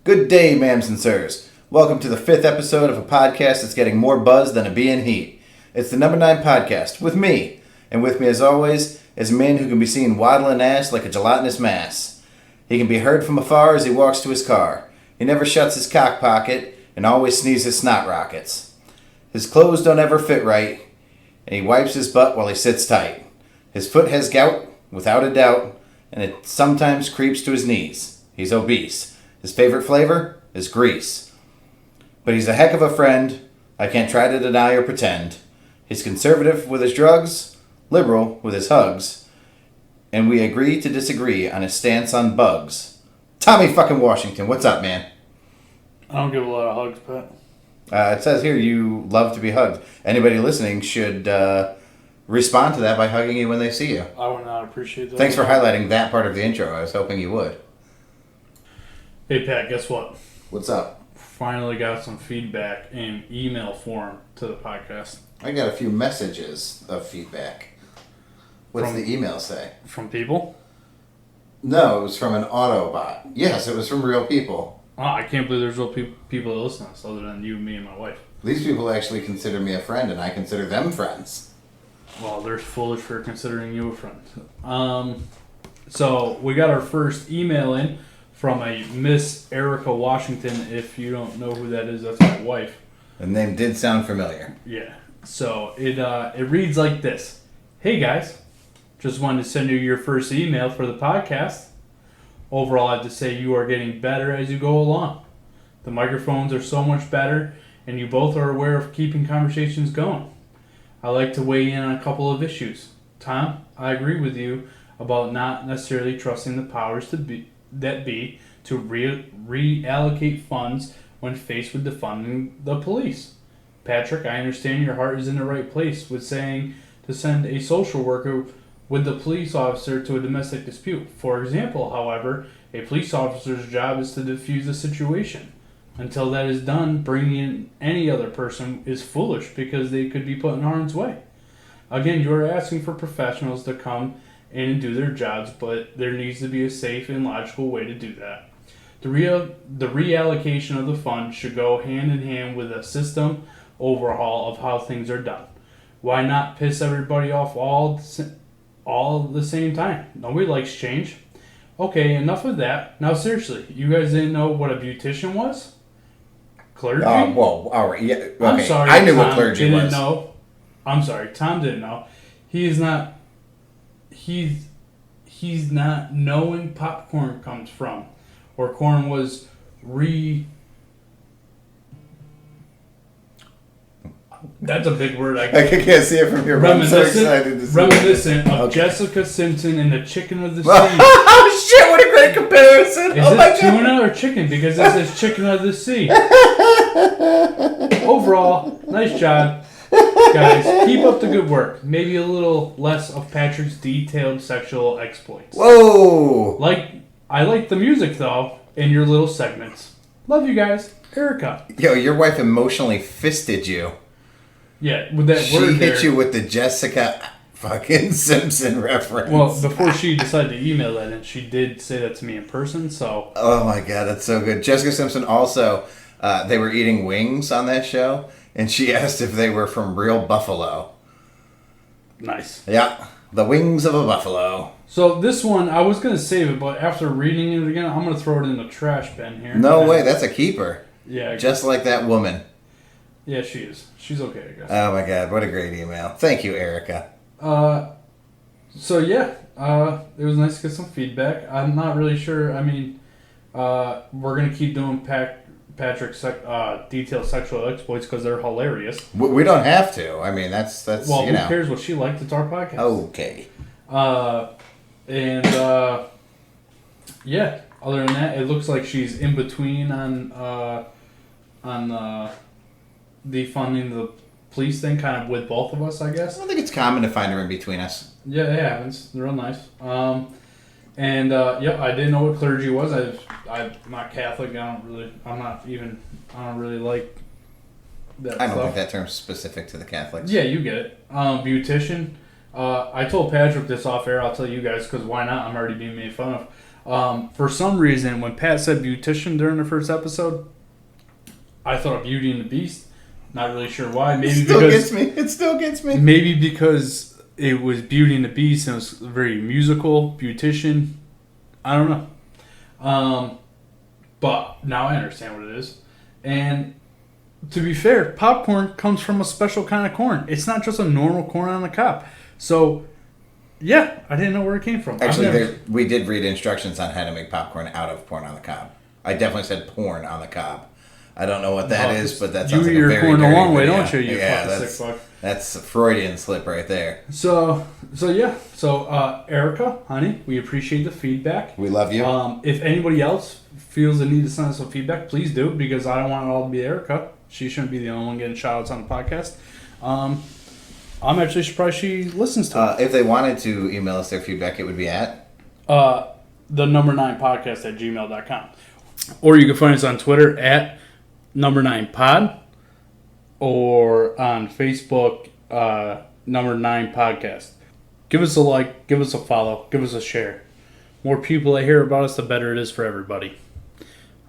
Good day, ma'ams and sirs. Welcome to the 5th episode of a podcast that's getting more buzz than a bee in heat. It's the number 9 podcast with me. And with me, as always, is a man who can be seen waddling ass like a gelatinous mass. He can be heard from afar as he walks to his car. He never shuts his cock pocket and always sneezes snot rockets. His clothes don't ever fit right, and he wipes his butt while he sits tight. His foot has gout, without a doubt, and it sometimes creeps to his knees. He's obese. His favorite flavor is grease. But he's a heck of a friend. I can't try to deny or pretend. He's conservative with his drugs, liberal with his hugs, and we agree to disagree on his stance on bugs. Tommy fucking Washington, what's up, man? I don't give a lot of hugs, Pat. It says here you love to be hugged. Anybody listening should respond to that by hugging you when they see you. I would not appreciate that. Thanks for highlighting that part of the intro. I was hoping you would. Hey, Pat, guess what? What's up? Finally got some feedback in email form to the podcast. I got a few messages of feedback. What's the email say? From people? No, it was from an Autobot. Yes, it was from real people. Oh, I can't believe there's real people that listen to us other than you, me, and my wife. These people actually consider me a friend, and I consider them friends. Well, they're foolish for considering you a friend. So we got our first email in from a Miss Erica Washington. If you don't know who that is, that's my wife. The name did sound familiar. Yeah. So it reads like this. Hey guys, just wanted to send you your first email for the podcast. Overall, I have to say you are getting better as you go along. The microphones are so much better, and you both are aware of keeping conversations going. I like to weigh in on a couple of issues. Tom, I agree with you about not necessarily trusting the powers that be to reallocate funds when faced with defunding the police. Patrick, I understand your heart is in the right place with saying to send a social worker with the police officer to a domestic dispute. For example, however, a police officer's job is to defuse the situation. Until that is done, bringing in any other person is foolish because they could be put in harm's way. Again, you are asking for professionals to come in and do their jobs, but there needs to be a safe and logical way to do that. The reallocation of the fund should go hand in hand with a system overhaul of how things are done. Why not piss everybody off all at the same time? Nobody likes change. Okay, enough of that. Now seriously, you guys didn't know what a beautician was? Clergy? Well, all right. Yeah, okay. I'm sorry, I knew Tom what clergy didn't was. know. I'm sorry, Tom didn't know. He's not knowing popcorn comes from, or corn was That's a big word. I can't see it from here, but I'm so excited to see it. Reminiscent of Jessica Simpson and the Chicken of the Sea. Oh shit, what a great comparison! Is this tuna or chicken? Because this is Chicken of the Sea. Overall, nice job, guys. Keep up the good work. Maybe a little less of Patrick's detailed sexual exploits. Whoa! I like the music though in your little segments. Love you guys, Erica. Yo, your wife emotionally fisted you. Yeah, with that she word there. hit you with the Jessica fucking Simpson reference. Well, before she decided to email that in, she did say that to me in person, so... Oh my god, that's so good. Jessica Simpson also, they were eating wings on that show, and she asked if they were from real buffalo. Nice. Yeah, the wings of a buffalo. So this one, I was going to save it, but after reading it again, I'm going to throw it in the trash bin here. No way, that's a keeper. Yeah. Just like that woman. Yeah, she is. She's okay, I guess. Oh my god, what a great email. Thank you, Erica. So yeah, it was nice to get some feedback. I'm not really sure. I mean, we're going to keep doing Patrick's detailed sexual exploits because they're hilarious. We don't have to. I mean, that's well, who cares what she liked? It's our podcast. Okay. Yeah, other than that, it looks like she's in between on defunding the police thing, kind of with both of us, I guess. I don't think it's common to find her in between us. Yeah, it happens. They're real nice. Yep, I didn't know what clergy was. I'm not Catholic. I don't really like that I don't stuff. think that term's specific to the Catholics. Yeah, you get it. Beautician. I told Patrick this off air. I'll tell you guys because why not? I'm already being made fun of. For some reason, when Pat said beautician during the first episode, I thought of Beauty and the Beast. Not really sure why. Maybe It still gets me. Maybe because it was Beauty and the Beast and it was very musical. Beautician. I don't know. But now I understand what it is. And to be fair, popcorn comes from a special kind of corn. It's not just a normal corn on the cob. So, yeah, I didn't know where it came from. Actually, we did read instructions on how to make popcorn out of corn on the cob. I definitely said porn on the cob. I don't know what that is, but that sounds like a very corn dirty a long way, video. don't you? You yeah, fucking sick fuck. That's a Freudian slip right there. So Erica, honey, we appreciate the feedback. We love you. If anybody else feels the need to send us some feedback, please do, because I don't want it all to be Erica. She shouldn't be the only one getting shout outs on the podcast. I'm actually surprised she listens to it. If they wanted to email us their feedback, it would be at the number 9 podcast at gmail.com. Or you can find us on Twitter at number 9 pod, or on Facebook, number 9 podcast. Give us a like, give us a follow, give us a share. More people that hear about us, the better it is for everybody.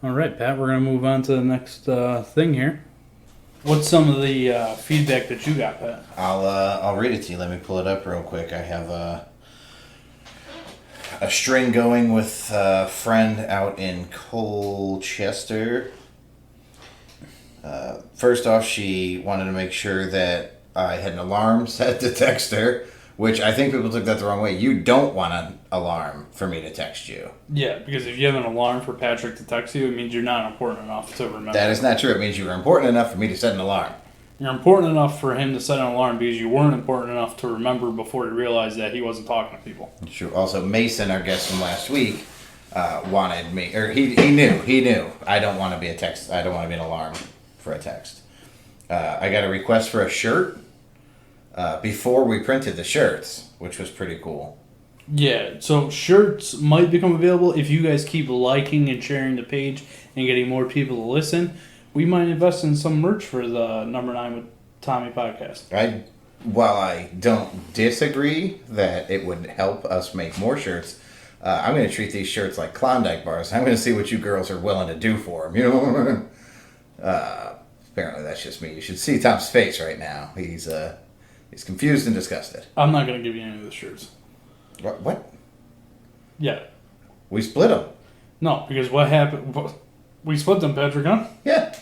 All right, Pat, we're going to move on to the next thing here. What's some of the feedback that you got, Pat? I'll read it to you. Let me pull it up real quick. I have a string going with a friend out in Colchester. First off, she wanted to make sure that I had an alarm set to text her, which I think people took that the wrong way. You don't want an alarm for me to text you. Yeah, because if you have an alarm for Patrick to text you, it means you're not important enough to remember. That is not true. It means you were important enough for me to set an alarm. You're important enough for him to set an alarm because you weren't important enough to remember before he realized that he wasn't talking to people. True. Also, Mason, our guest from last week, wanted me, or he knew. I don't want to be I don't want to be an alarm for a text. I got a request for a shirt before we printed the shirts, which was pretty cool. Yeah, so shirts might become available if you guys keep liking and sharing the page and getting more people to listen. We might invest in some merch for the number 9 with Tommy podcast. While I don't disagree that it would help us make more shirts, I'm going to treat these shirts like Klondike bars. I'm going to see what you girls are willing to do for them. You know, apparently that's just me. You should see Tom's face right now. He's confused and disgusted. I'm not going to give you any of the shirts. What? Yeah. We split them. No, because what happened? We split them, Patrick, huh? Yeah.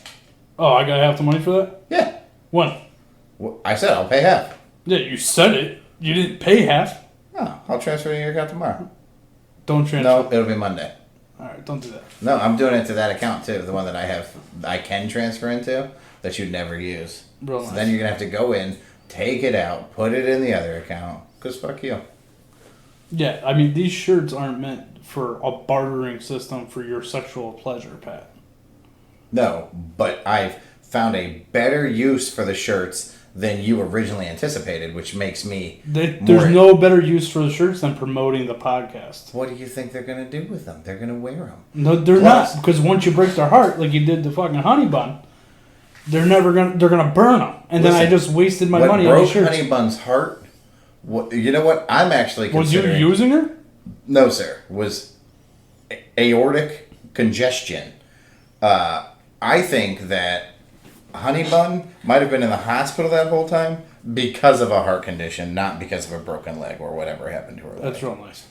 Oh, I got half the money for that? Yeah. When? Well, I said I'll pay half. Yeah, you said it. You didn't pay half. Oh, I'll transfer to your account tomorrow. Don't transfer. No, it'll be Monday. All right, don't do that. No, I'm doing it to that account too, the one that I can transfer into that you'd never use. Real so nice. Then you're gonna have to go in, take it out, put it in the other account. 'Cause fuck you. Yeah, I mean, these shirts aren't meant for a bartering system for your sexual pleasure, Pat. No, but I've found a better use for the shirts than you originally anticipated, which makes me There's no better use for the shirts than promoting the podcast. What do you think they're going to do with them? They're going to wear them. No, they're not, because once you break their heart, like you did the fucking honey bun, they're gonna burn them. And then I just wasted my money on these shirts. Honey Bun's heart, you know what? I'm actually considering... Was you using her? No, sir. Was aortic congestion. I think that Honey Bun might have been in the hospital that whole time because of a heart condition, not because of a broken leg or whatever happened to her leg. That's real nice.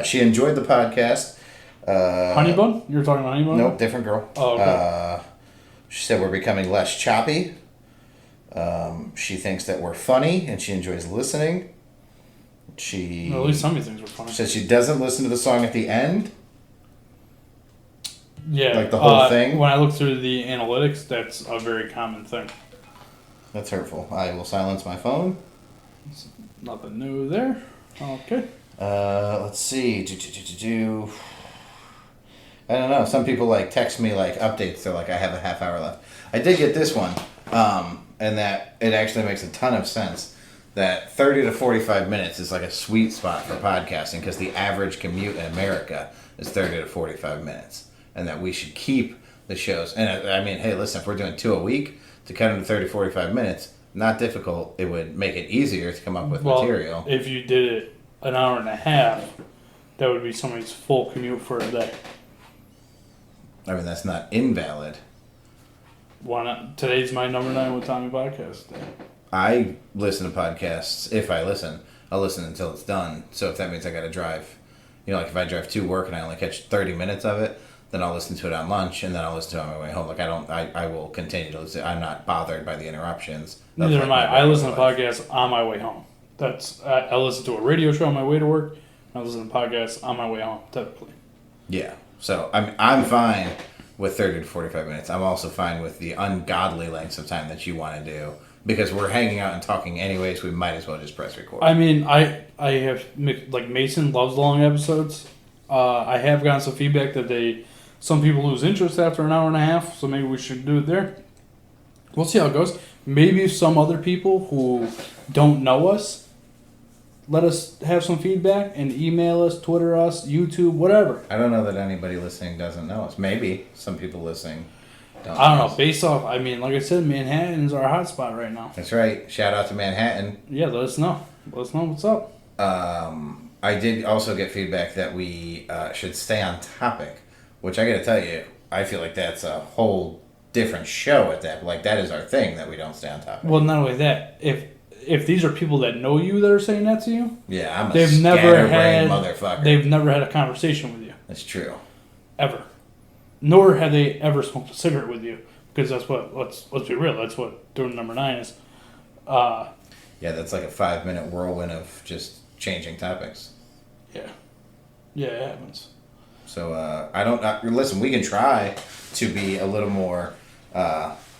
She enjoyed the podcast. Honey Bun? You were talking about Honey Bun? Nope, different girl. Oh, okay. She said we're becoming less choppy. She thinks that we're funny, and she enjoys listening. Well, at least some of these things were funny. She says she doesn't listen to the song at the end. Yeah. Like the whole thing? When I look through the analytics, that's a very common thing. That's hurtful. I will silence my phone. Nothing new there. Okay. Let's see. I don't know. Some people text me updates. They're like, I have a half hour left. I did get this one, and that it actually makes a ton of sense. That 30 to 45 minutes is a sweet spot for podcasting because the average commute in America is 30 to 45 minutes, and that we should keep the shows. And I mean, hey, listen, if we're doing 2 a week, to cut them to 30, 45 minutes, not difficult. It would make it easier to come up with material. If you did it an hour and a half, That would be somebody's full commute for a day. I mean, that's not invalid. Why not? Today's my number 9 with Tommy podcast day. I listen to podcasts. If I listen, I'll listen until it's done. So if that means I got to drive, like if I drive to work and I only catch 30 minutes of it, then I'll listen to it on lunch and then I'll listen to it on my way home. Like I will continue to listen. I'm not bothered by the interruptions. Neither am I. I listen to podcasts on my way home. I listen to a radio show on my way to work. I listen to podcasts on my way home, typically. Yeah. So I'm fine with 30 to 45 minutes. I'm also fine with the ungodly lengths of time that you want to do. Because we're hanging out and talking anyways, we might as well just press record. I mean, I have, like, Mason loves long episodes. I have gotten some feedback that some people lose interest after an hour and a half, so maybe we should do it there. We'll see how it goes. Maybe some other people who don't know us, let us have some feedback and email us, Twitter us, YouTube, whatever. I don't know that anybody listening doesn't know us. Maybe some people listening I don't know. Based off, I mean, like I said, Manhattan is our hotspot right now. That's right. Shout out to Manhattan. Yeah, let us know. Let us know what's up. I did also get feedback that we should stay on topic, which I got to tell you, I feel like that's a whole different show at that. Like, that is our thing, that we don't stay on topic. Well, not only that, if these are people that know you that are saying that to you, yeah, I'm a scatterbrained motherfucker. They've never had a conversation with you. That's true. Ever. Nor have they ever smoked a cigarette with you, because that's what. Let's be real. That's what doing number 9 is. Yeah, that's like a 5-minute whirlwind of just changing topics. Yeah, it happens. So listen. We can try to be a little more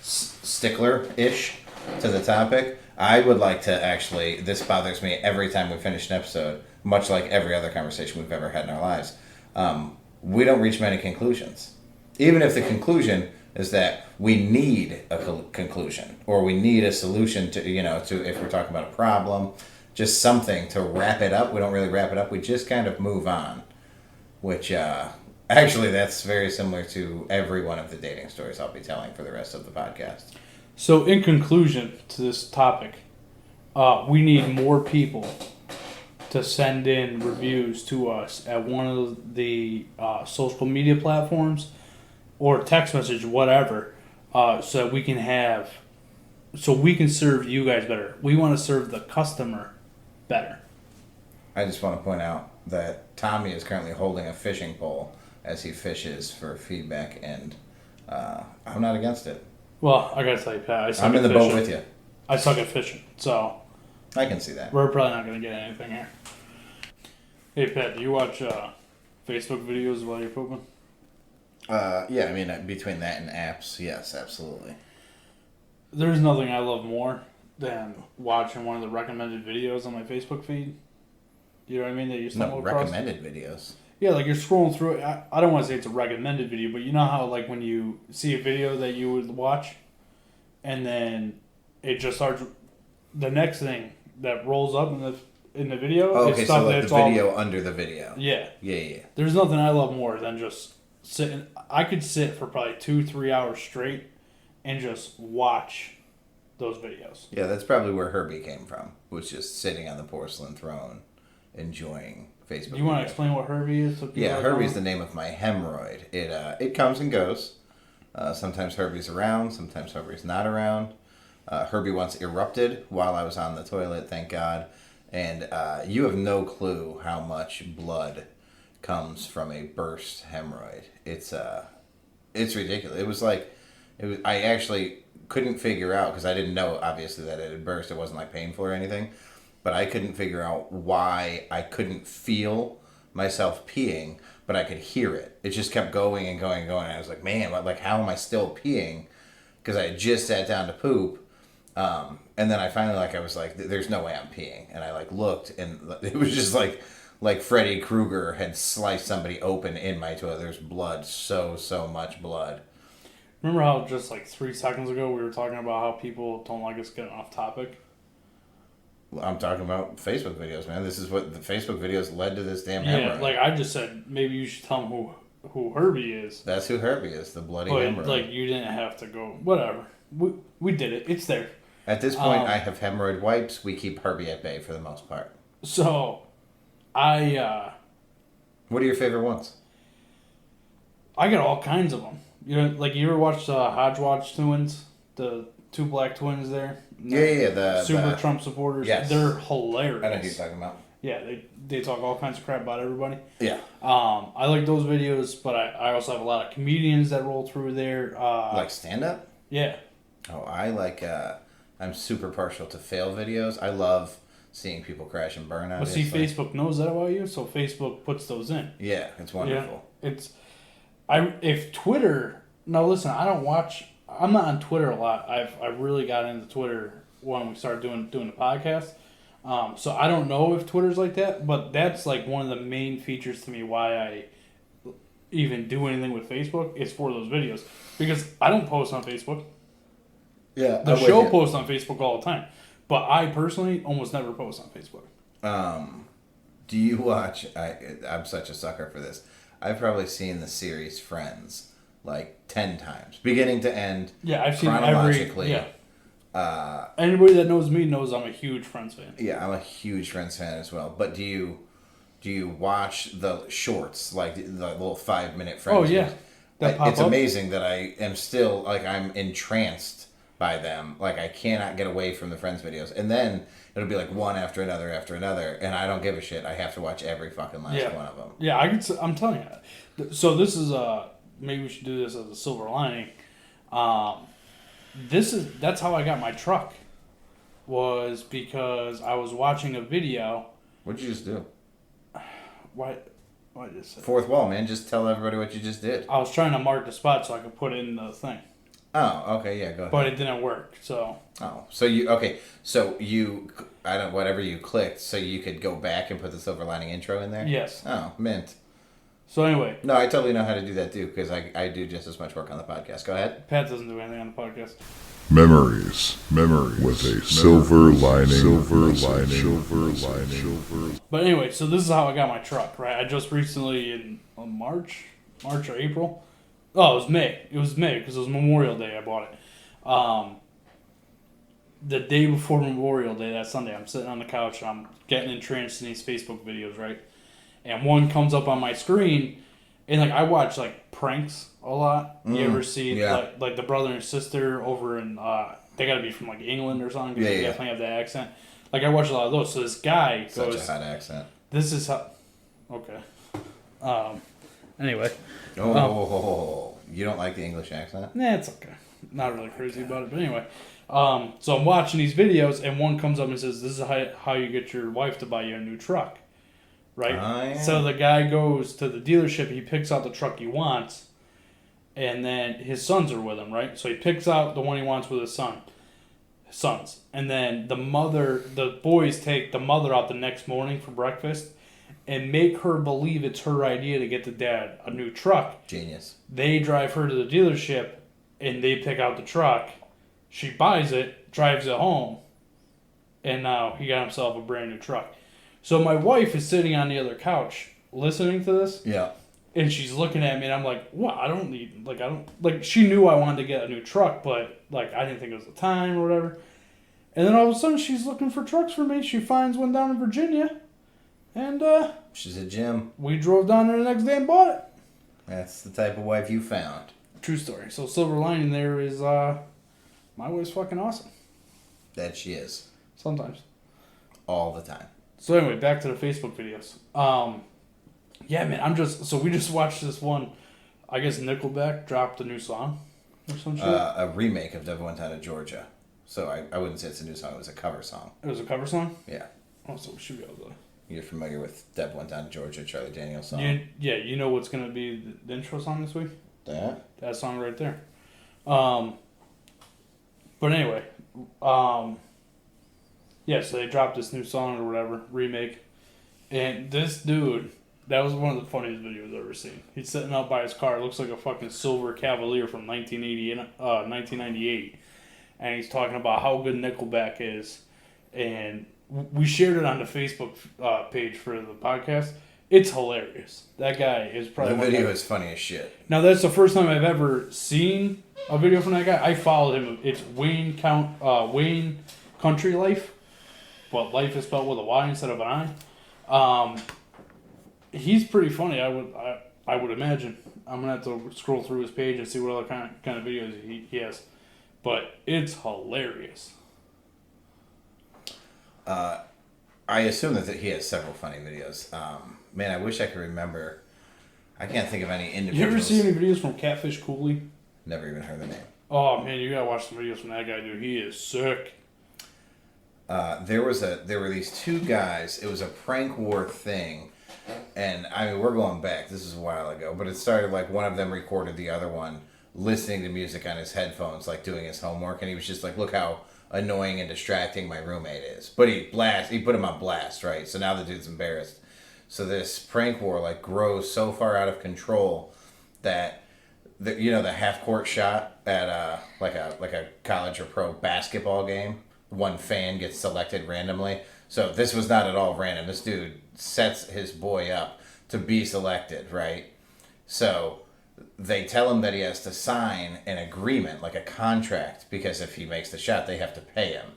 stickler-ish to the topic. I would like to actually. This bothers me every time we finish an episode, much like every other conversation we've ever had in our lives. We don't reach many conclusions. Even if the conclusion is that we need a conclusion or we need a solution to if we're talking about a problem, just something to wrap it up. We don't really wrap it up. We just kind of move on, which actually that's very similar to every one of the dating stories I'll be telling for the rest of the podcast. So in conclusion to this topic, we need more people to send in reviews to us at one of the social media platforms or text message, whatever, so we can serve you guys better. We want to serve the customer better. I just want to point out that Tommy is currently holding a fishing pole as he fishes for feedback, and I'm not against it. Well, I gotta tell you, Pat, I'm in the boat with you. I suck at fishing, so I can see that. We're probably not gonna get anything here. Hey, Pat, do you watch Facebook videos while you're pooping? Yeah, I mean, between that and apps, yes, absolutely. There's nothing I love more than watching one of the recommended videos on my Facebook feed. You know what I mean? That you stumble across. Recommended videos. Yeah, like you're scrolling through it. I don't want to say it's a recommended video, but you know how like when you see a video that you would watch, and then it just starts. The next thing that rolls up in the video. Oh, okay, so like the video under the video. Yeah. Yeah. There's nothing I love more than just sitting. I could sit for probably 2-3 hours straight and just watch those videos. Yeah, that's probably where Herbie came from. Was just sitting on the porcelain throne, enjoying Facebook. You want to explain what Herbie is? Yeah, Herbie's the name of my hemorrhoid. It comes and goes. Sometimes Herbie's around. Sometimes Herbie's not around. Herbie once erupted while I was on the toilet, thank God. And you have no clue how much blood comes from a burst hemorrhoid. It's ridiculous. I actually couldn't figure out, because I didn't know, obviously, that it had burst. It wasn't like painful or anything. But I couldn't figure out why I couldn't feel myself peeing, but I could hear it. It just kept going and going and going. And I was like, man, how am I still peeing? Because I had just sat down to poop. And then I finally, I was like, there's no way I'm peeing. And I, looked, and it was just like Freddy Krueger had sliced somebody open in my toilet. There's blood, so much blood. Remember how just 3 seconds ago we were talking about how people don't like us getting off topic? I'm talking about Facebook videos, man. This is what the Facebook videos led to this damn hemorrhoid. Yeah, I just said maybe you should tell them who Herbie is. That's who Herbie is, the bloody hemorrhoid. You didn't have to go. Whatever. We did it. It's there. At this point, I have hemorrhoid wipes. We keep Herbie at bay for the most part. So, I What are your favorite ones? I got all kinds of them. You know, like you ever watched Hodgewatch twins, the two black twins there? Yeah. The Trump supporters. Yes. They're hilarious. I know who you're talking about. Yeah, they talk all kinds of crap about everybody. Yeah. I like those videos, but I also have a lot of comedians that roll through there. Like stand-up? Yeah. Oh, I like... I'm super partial to fail videos. I love seeing people crash and burn, obviously. But see, Facebook knows that about you, so Facebook puts those in. Yeah, it's wonderful. Yeah, if Twitter... Now, listen, I don't watch... I'm not on Twitter a lot. I've really got into Twitter when we started doing the podcast. So I don't know if Twitter's like that, but that's like one of the main features to me why I even do anything with Facebook is for those videos. Because I don't post on Facebook. Yeah, The show posts on Facebook all the time. But I personally almost never post on Facebook. Do you watch... I'm such a sucker for this. I've probably seen the series Friends like 10 times. Beginning to end. Yeah, I've seen chronologically. Anybody that knows me knows I'm a huge Friends fan. Yeah, I'm a huge Friends fan as well. But do you watch the shorts, like the little 5-minute Friends? Oh, yeah. It's amazing that I am still, like, I'm entranced by them. Like, I cannot get away from the Friends videos. And then it'll be like one after another, and I don't give a shit. I have to watch every fucking last one of them. Yeah, I'm telling you. So this is, maybe we should do this as a silver lining. That's how I got my truck. Was because I was watching a video. What'd you just do? Why just say Fourth wall, man. Just tell everybody what you just did. I was trying to mark the spot so I could put it in the thing. Oh, okay, yeah, go ahead. But it didn't work, so. Oh, whatever you clicked, so you could go back and put the silver lining intro in there? Yes. Oh, mint. So anyway. No, I totally know how to do that too, because I do just as much work on the podcast. Go ahead. Pat doesn't do anything on the podcast. Memories with a silver lining. But anyway, so this is how I got my truck, right? I just recently in March or April. Oh, it was May. It was May because it was Memorial Day. I bought it. The day before Memorial Day, that Sunday, I'm sitting on the couch and I'm getting entranced in these Facebook videos, right? And one comes up on my screen, and like I watch like pranks a lot. You ever see like the brother and sister over in they gotta be from like England or something? They definitely have that accent. Like I watch a lot of those. So this guy goes, such a hot accent. This is how. Okay. Anyway. You don't like the English accent? Nah, it's okay. Not really crazy about it, but anyway. So I'm watching these videos, and one comes up and says, "This is how you get your wife to buy you a new truck." Right? Yeah. So the guy goes to the dealership, he picks out the truck he wants, and then his sons are with him, right? So he picks out the one he wants with his sons. And then the boys take the mother out the next morning for breakfast and make her believe it's her idea to get the dad a new truck. Genius. They drive her to the dealership, and they pick out the truck. She buys it, drives it home, and now he got himself a brand new truck. So my wife is sitting on the other couch listening to this. Yeah. And she's looking at me, and I'm like, "What? She knew I wanted to get a new truck, but like I didn't think it was the time or whatever." And then all of a sudden, she's looking for trucks for me. She finds one down in Virginia, and she's a gem. We drove down there the next day and bought it. That's the type of wife you found. True story. So silver lining there is, my wife's fucking awesome. That she is. Sometimes. All the time. So anyway, back to the Facebook videos. Yeah, man, we just watched this one. I guess Nickelback dropped a new song or some shit. A remake of Devil Went Down to Georgia. So I wouldn't say it's a new song. It was a cover song. It was a cover song? Yeah. Oh, so we should be able to. You're familiar with Devil Went Down to Georgia, Charlie Daniels song? You know what's going to be the intro song this week? That song right there. But anyway, yeah, so they dropped this new song or whatever, remake. And this dude, that was one of the funniest videos I've ever seen. He's sitting out by his car. It looks like a fucking silver Cavalier from 1998. And he's talking about how good Nickelback is. And we shared it on the Facebook page for the podcast. It's hilarious. That guy is probably... The video is funny as shit. Now, that's the first time I've ever seen a video from that guy. I followed him. It's Wayne Country Life. But life is spelled with a Y instead of an I. He's pretty funny. I would imagine. I'm gonna have to scroll through his page and see what other kind of videos he has, but it's hilarious. I assume that he has several funny videos. Man, I wish I could remember. I can't think of any individuals. You ever see any videos from Catfish Cooley? Never even heard the name. Oh man, you gotta watch some videos from that guy, dude. He is sick. There were these two guys. It was a prank war thing, and I mean we're going back. This is a while ago, but it started like one of them recorded the other one listening to music on his headphones, like doing his homework, and he was just like, "Look how annoying and distracting my roommate is." But he put him on blast, right? So now the dude's embarrassed. So this prank war like grows so far out of control that the half court shot at like a college or pro basketball game. One fan gets selected randomly. So this was not at all random. This dude sets his boy up to be selected, right? So they tell him that he has to sign an agreement, like a contract, because if he makes the shot, they have to pay him.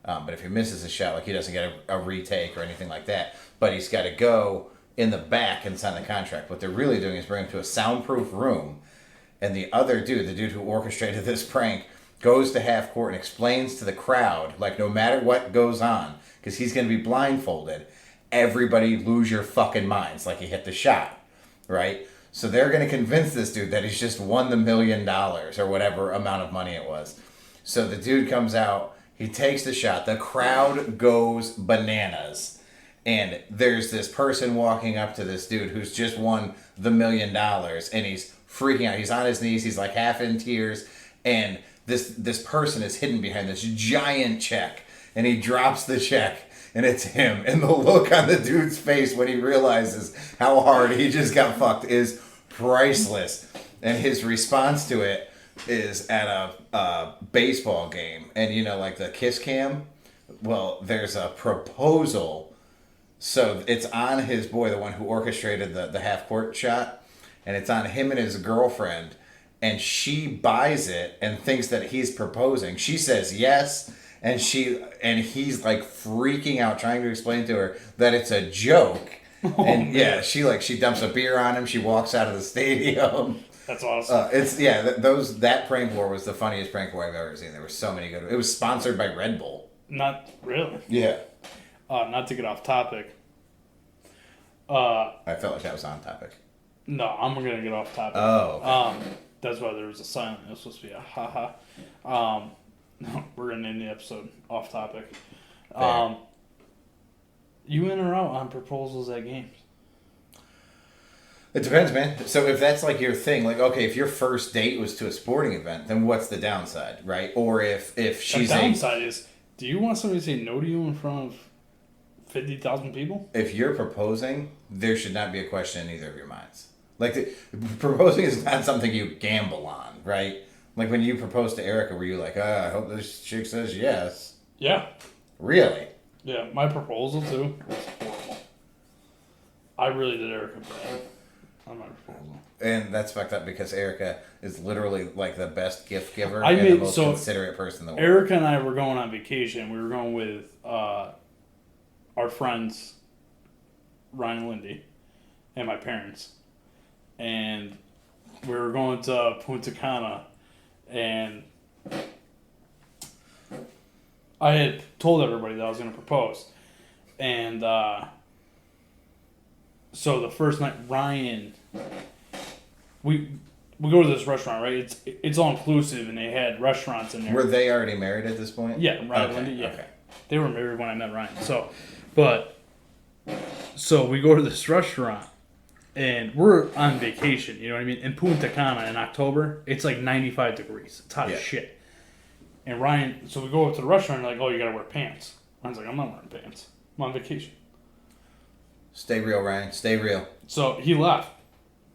But if he misses a shot, like he doesn't get a retake or anything like that. But he's got to go in the back and sign the contract. What they're really doing is bring him to a soundproof room. And the other dude, the dude who orchestrated this prank, goes to half court and explains to the crowd, like, no matter what goes on, because he's going to be blindfolded, everybody lose your fucking minds, like he hit the shot, right? So they're going to convince this dude that he's just won the $1 million or whatever amount of money it was. So the dude comes out, he takes the shot, the crowd goes bananas. And there's this person walking up to this dude who's just won the $1 million, and he's freaking out. He's on his knees, he's like half in tears, and this person is hidden behind this giant check, and he drops the check, and it's him. And the look on the dude's face when he realizes how hard he just got fucked is priceless. And his response to it is at a baseball game, and like the kiss cam. Well, there's a proposal, so it's on his boy, the one who orchestrated the half court shot, and it's on him and his girlfriend. And she buys it and thinks that he's proposing. She says yes, and he's like freaking out, trying to explain to her that it's a joke. Oh, and yeah, she dumps a beer on him. She walks out of the stadium. That's awesome. That prank war was the funniest prank war I've ever seen. There were so many good. It was sponsored by Red Bull. Not really. Yeah. Not to get off topic. I felt like that was on topic. No, I'm gonna get off topic. Oh. Okay. That's why there was a silent. It was supposed to be a haha. We're gonna end the episode off topic. You in or out on proposals at games? It depends, man. So if that's like your thing, like okay, if your first date was to a sporting event, then what's the downside, right? Or if she's the downside is, do you want somebody to say no to you in front of 50,000 people? If you're proposing, there should not be a question in either of your minds. Like, proposing is not something you gamble on, right? Like, when you proposed to Erica, were you like, I hope this chick says yes? Yeah. Really? Yeah, my proposal, too, was horrible. I really did Erica bad on my proposal. And that's fucked up because Erica is literally, like, the best gift giver and the most considerate person in the world. Erica and I were going on vacation. We were going with our friends, Ryan and Lindy, and my parents. And we were going to Punta Cana, and I had told everybody that I was going to propose. And so the first night, Ryan, we go to this restaurant, right? It's all inclusive, and they had restaurants in there. Were they already married at this point? Yeah, Ryan and Lindy, yeah. Okay. They were married when I met Ryan. So we go to this restaurant. And we're on vacation, you know what I mean? In Punta Cana in October, it's like 95 degrees. It's hot as shit. And Ryan, so we go up to the restaurant and like, oh, you gotta wear pants. Ryan's like, I'm not wearing pants. I'm on vacation. Stay real, Ryan. Stay real. So he left.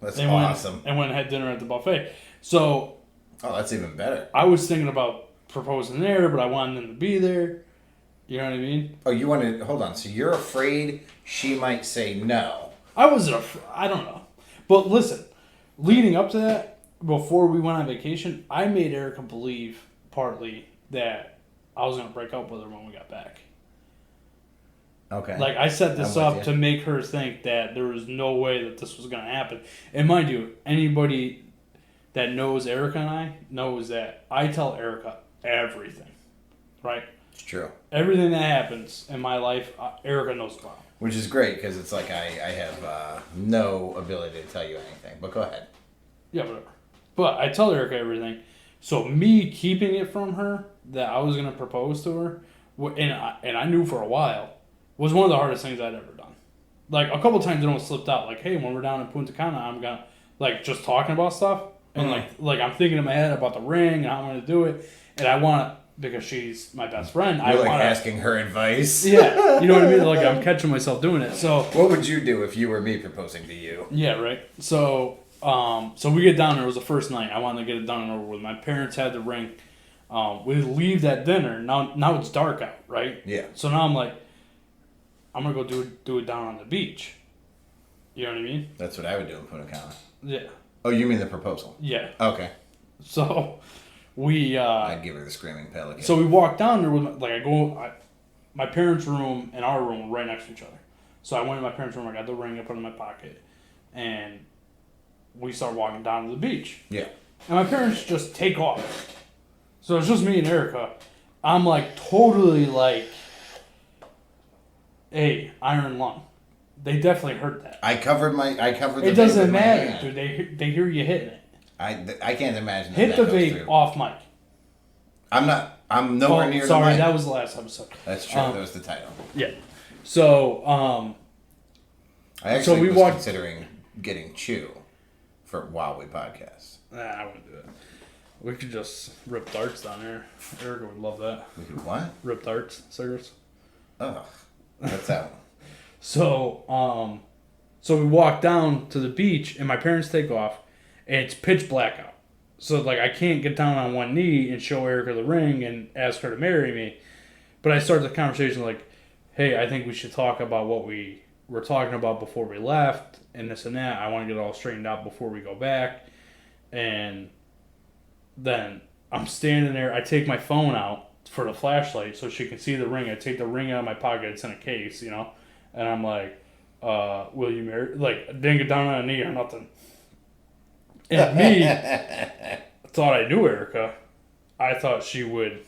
That's awesome. And went and had dinner at the buffet. So. Oh, that's even better. I was thinking about proposing there, but I wanted them to be there. You know what I mean? Oh, you wanted, hold on. So you're afraid she might say no. I don't know. But listen, leading up to that, before we went on vacation, I made Erica believe partly that I was going to break up with her when we got back. Okay. Like, I set this I'm with up you. to make her think that there was no way that this was going to happen. And mind you, anybody that knows Erica and I knows that I tell Erica everything, right? It's true. Everything that happens in my life, Erica knows about. Which is great because it's like I have no ability to tell you anything. But go ahead. Yeah, whatever. But I tell Erica everything. So me keeping it from her that I was going to propose to her, and I knew for a while, was one of the hardest things I'd ever done. Like, a couple times it almost slipped out. Like, hey, when we're down in Punta Cana, I'm going to, like, just talking about stuff. And, like I'm thinking in my head about the ring and how I'm going to do it. And I want to, because she's my best friend, You're like asking her advice. Yeah, you know what I mean? Like, I'm catching myself doing it. So What would you do if you were me proposing to you? yeah, right. So so we get down there. It was the first night. I wanted to get it done and over with. My parents had the ring. We leave that dinner. Now it's dark out, right? Yeah. So now I'm like, I'm gonna go do it down on the beach. You know what I mean? That's what I would do in Punta Cana. Yeah. Oh, you mean the proposal? Yeah. Okay. So we I'd give her the screaming pelican. so we walk down there with my parents' room and our room were right next to each other. So I went in my parents' room. I got the ring. I put it in my pocket, and we start walking down to the beach. Yeah. And my parents just take off. So it's just me and Erica. I'm like totally like, hey, iron lung. They definitely heard that. I covered the It vape with doesn't my matter, hand. dude. They hear you hitting it. I can't imagine Hit that the goes vape through. off mic. I'm nowhere near sorry, the mic. that was the last episode. That's true. That was the title. Yeah. So, I actually we was walked- considering getting Chew for while we podcast. nah, I wouldn't do it. We could just rip darts down there. Erica would love that. We could what? Rip darts, cigarettes. Ugh. That's out. So, so we walk down to the beach, and my parents take off, and it's pitch black out. So, like, I can't get down on one knee and show Erica the ring and ask her to marry me. But I start the conversation like, hey, I think we should talk about what we were talking about before we left, and this and that. I want to get it all straightened out before we go back. And then I'm standing there. I take my phone out for the flashlight so she can see the ring. I take the ring out of my pocket. It's in a case, you know. And I'm like, will you marry? Like, I didn't get down on a knee or nothing. And me thought I knew Erica. I thought she would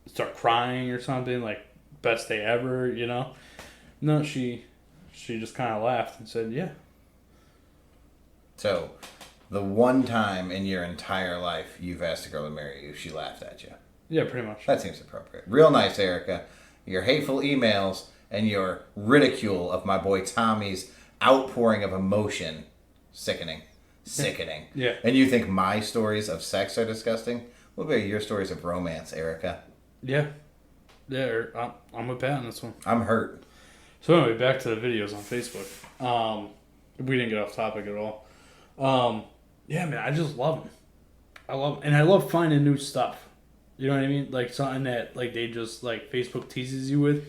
start crying or something, like, best day ever, you know. No, she just kind of laughed and said, yeah. So, the one time in your entire life you've asked a girl to marry you, she laughed at you. Yeah, pretty much. That seems appropriate. Real nice, Erica. Your hateful emails and your ridicule of my boy Tommy's outpouring of emotion, sickening. Sickening. Yeah. And you think my stories of sex are disgusting? What about your stories of romance, Erica? Yeah. Yeah, I'm with Pat on this one. I'm hurt. So anyway, back to the videos on Facebook. We didn't get off topic at all. Yeah, man, I just love them. I love 'em. And I love finding new stuff. You know what I mean? Like something that like they just like Facebook teases you with,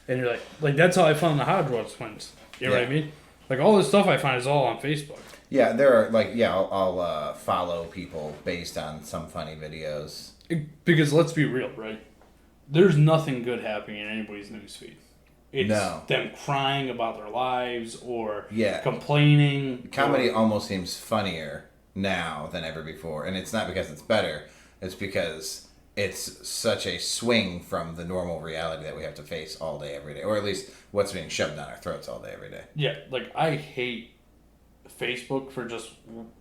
and you're like that's how I found the Hodgewell twins. You know what I mean? Like all this stuff I find is all on Facebook. Yeah, there are I'll follow people based on some funny videos. Because let's be real, right? There's nothing good happening in anybody's newsfeed. It's them crying about their lives or complaining. Comedy almost seems funnier now than ever before. And it's not because it's better. It's because it's such a swing from the normal reality that we have to face all day, every day. Or at least what's being shoved down our throats all day, every day. Yeah, like I hate Facebook for just,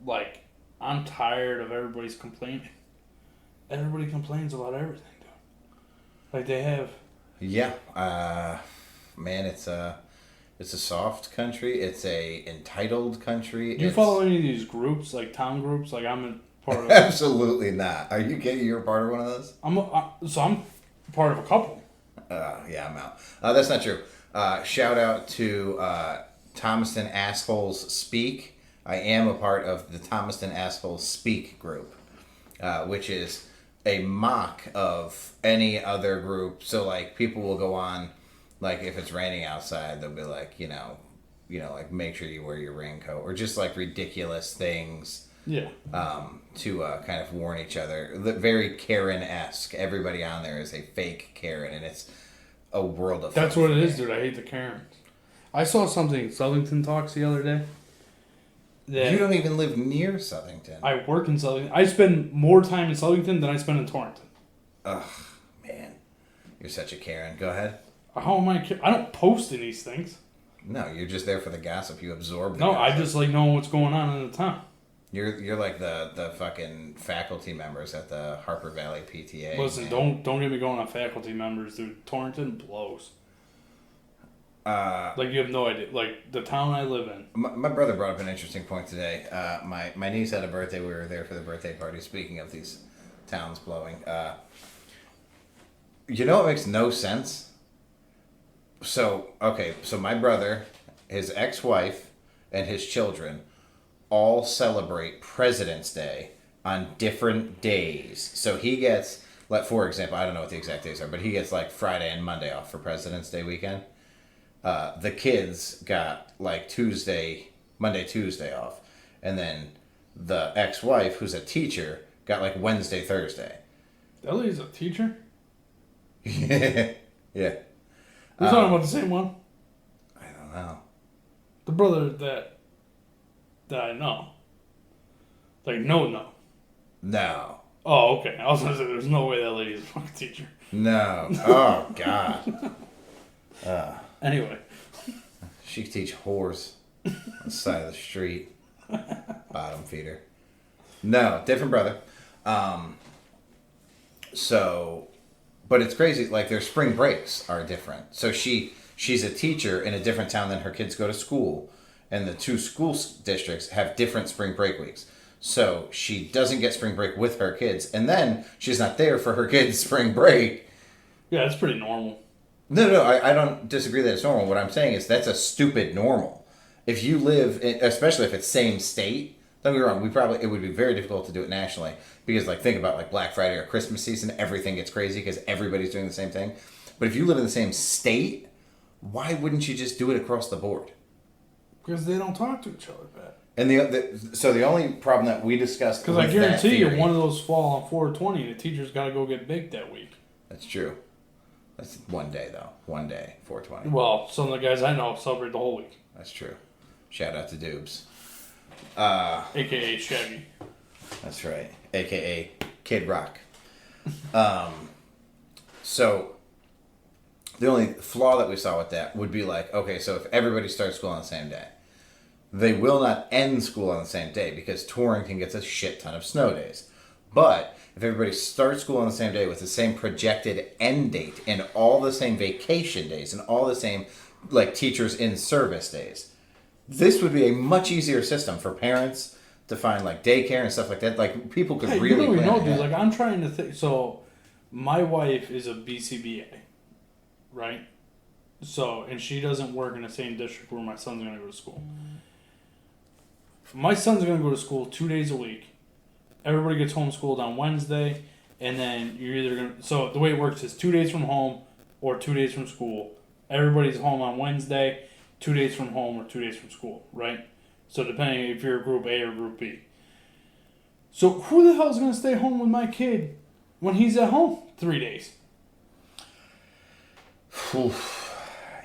like, I'm tired of everybody's complaining. Everybody complains about everything, dude. Like they have... Yeah, man, it's a soft country. It's a entitled country. Do you follow any of these groups, like town groups? Like I'm a part of. Absolutely not. Are you kidding? You're a part of one of those? I'm part of a couple. Yeah, I'm out. That's not true. Shout out to Thomaston Assholes Speak. I am a part of the Thomaston Assholes Speak group, which is a mock of any other group. So like people will go on, like if it's raining outside, they'll be like, like make sure you wear your raincoat, or just like ridiculous things. Yeah. To kind of warn each other. Very Karen-esque. Everybody on there is a fake Karen, and it's a world of That's fun what for it me. is, dude. I hate the Karens. I saw something in Southington Talks the other day. That You don't even live near Southington. I work in Southington. I spend more time in Southington than I spend in Torrington. Ugh, man. You're such a Karen. Go ahead. How am I? I don't post in these things. No, you're just there for the gossip. You absorb the No, I gossip. just like knowing what's going on in the town. You're like the fucking faculty members at the Harper Valley PTA. Listen, man. don't get me going on faculty members, dude. Torrington blows. Uh, Like you have no idea. Like the town I live in. my brother brought up an interesting point today. My niece had a birthday. We were there for the birthday party. Speaking of these towns blowing, you know what makes no sense? So my brother, his ex-wife, and his children all celebrate President's Day on different days. So he gets, like, for example, I don't know what the exact days are, but he gets like Friday and Monday off for President's Day weekend. The kids got like Monday, Tuesday off. And then the ex-wife, who's a teacher, got like Wednesday, Thursday. Ellie's a teacher? Yeah. We're talking about the same one? I don't know. The brother that I know. Like, no. No. Oh, okay. I was going to say, there's no way that lady's a fucking teacher. No. Oh, God. Anyway. She could teach whores on the side of the street. Bottom feeder. No, different brother. But it's crazy. Like, their spring breaks are different. So she's a teacher in a different town than her kids go to school. And the two school districts have different spring break weeks. So she doesn't get spring break with her kids. And then she's not there for her kids' spring break. Yeah, it's pretty normal. No, I don't disagree that it's normal. What I'm saying is that's a stupid normal. If you live, especially if it's same state, don't get me wrong, it would be very difficult to do it nationally. Because, like, think about, like, Black Friday or Christmas season, everything gets crazy because everybody's doing the same thing. But if you live in the same state, why wouldn't you just do it across the board? Because they don't talk to each other, Pat. And so the only problem that we discussed Because I guarantee you one of those fall on 420 and the teacher's got to go get baked that week. That's true. That's one day, though. 1 day, 420. Well, some of the guys I know celebrate the whole week. That's true. Shout out to Dubes. A.K.A. Shaggy. That's right. AKA Kid Rock. So the only flaw that we saw with that would be like, okay, so if everybody starts school on the same day, they will not end school on the same day because Torrington gets a shit ton of snow days. But if everybody starts school on the same day with the same projected end date and all the same vacation days and all the same, like, teachers in service days, this would be a much easier system for parents to find, like, daycare and stuff like that. Like, people could really you don't even plan know, dude. ahead. Like, I'm trying to think. So, my wife is a BCBA, right? So, and she doesn't work in the same district where my son's going to go to school. My son's going to go to school 2 days a week. Everybody gets homeschooled on Wednesday, and then you're either going to... So, the way it works is 2 days from home or 2 days from school. Everybody's home on Wednesday, 2 days from home or 2 days from school, right? So, depending if you're Group A or Group B. So, who the hell is going to stay home with my kid when he's at home 3 days?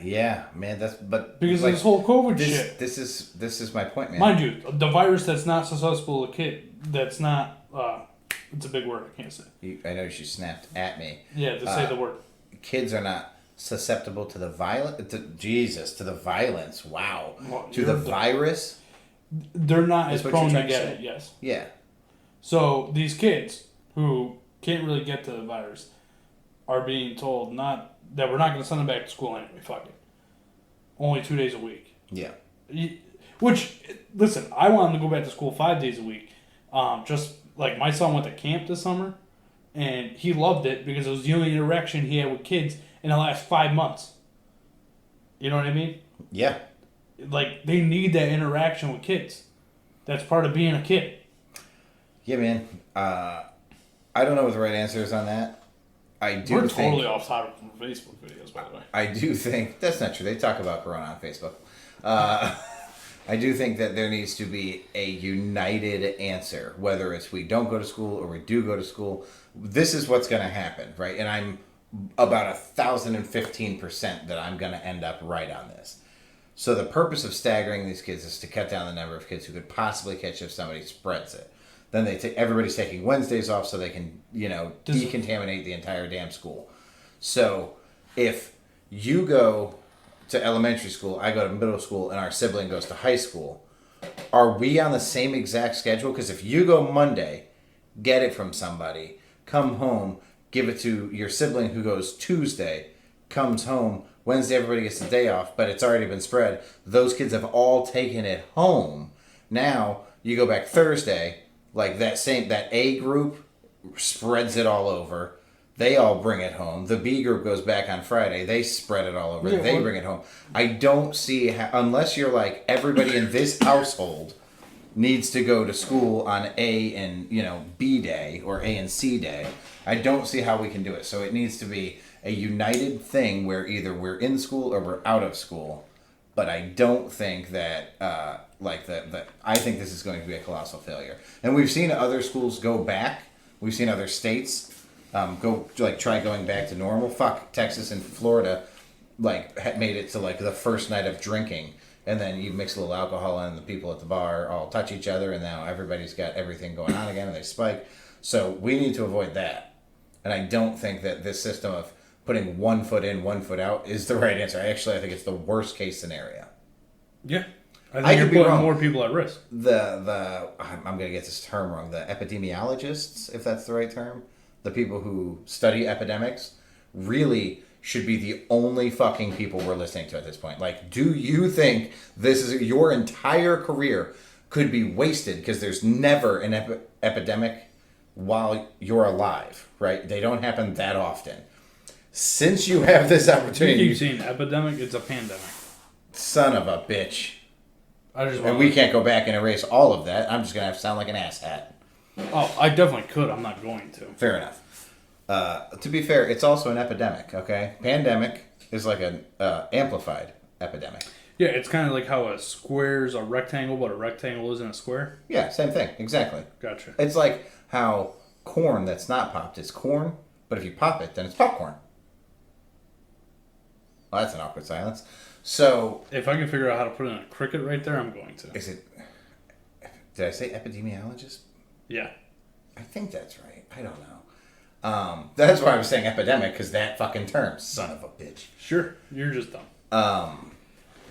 Yeah, man, Because like, of this whole COVID shit. This is my point, man. Mind you, the virus that's not susceptible to kid, that's not, it's a big word, I can't say. I know she snapped at me. Yeah, to say the word. Kids are not susceptible to the violence. To the violence. Wow. Well, to the virus. They're not That's as what prone you're to trying to get say? it, yes. Yeah. So, these kids who can't really get to the virus are being told that we're not going to send them back to school anyway, fuck it. Only 2 days a week. Yeah. Which, listen, I want them to go back to school 5 days a week. Just like my son went to camp this summer, and he loved it because it was the only interaction he had with kids in the last 5 months. You know what I mean? Yeah. Like, they need that interaction with kids. That's part of being a kid. Yeah, man. I don't know what the right answer is on that. We're totally off topic from Facebook videos, by the way. I do think that's not true. They talk about Corona on Facebook. I do think that there needs to be a united answer, whether it's we don't go to school or we do go to school. This is what's going to happen, right? And I'm about 1,015% that I'm going to end up right on this. So the purpose of staggering these kids is to cut down the number of kids who could possibly catch if somebody spreads it. Then everybody's taking Wednesdays off so they can, decontaminate the entire damn school. So if you go to elementary school, I go to middle school, and our sibling goes to high school, are we on the same exact schedule? Because if you go Monday, get it from somebody, come home, give it to your sibling who goes Tuesday, comes home, Wednesday everybody gets the day off, but it's already been spread. Those kids have all taken it home. Now you go back Thursday, like that A group spreads it all over. They all bring it home. The B group goes back on Friday. They spread it all over. Yeah, they bring it home. I don't see unless you're like everybody in this household needs to go to school on A and B day or A and C day. I don't see how we can do it. So it needs to be a united thing where either we're in school or we're out of school. But I don't think that I think this is going to be a colossal failure. And we've seen other schools go back. We've seen other states try going back to normal. Fuck, Texas and Florida made it to the first night of drinking. And then you mix a little alcohol in, and the people at the bar all touch each other, and now everybody's got everything going on again, and they spike. So we need to avoid that. And I don't think that this system of putting 1 foot in, 1 foot out is the right answer. I think it's the worst case scenario. Yeah. I think you're putting more people at risk. I'm going to get this term wrong. The epidemiologists, if that's the right term, the people who study epidemics, really should be the only fucking people we're listening to at this point. Do you think this is your entire career could be wasted because there's never an epidemic while you're alive, right? They don't happen that often. Since you have this opportunity... You keep saying epidemic, it's a pandemic. Son of a bitch. And we can't go back and erase all of that. I'm just going to have to sound like an asshat. Oh, I definitely could. I'm not going to. Fair enough. To be fair, it's also an epidemic, okay? Pandemic is like an amplified epidemic. Yeah, it's kind of like how a square is a rectangle, but a rectangle isn't a square. Yeah, same thing. Exactly. Gotcha. It's like how corn that's not popped is corn, but if you pop it, then it's popcorn. Well, that's an awkward silence. So... If I can figure out how to put in a cricket right there, I'm going to. Did I say epidemiologist? Yeah. I think that's right. I don't know. That's why I was saying epidemic, because that fucking term, son of a bitch. Sure. You're just dumb.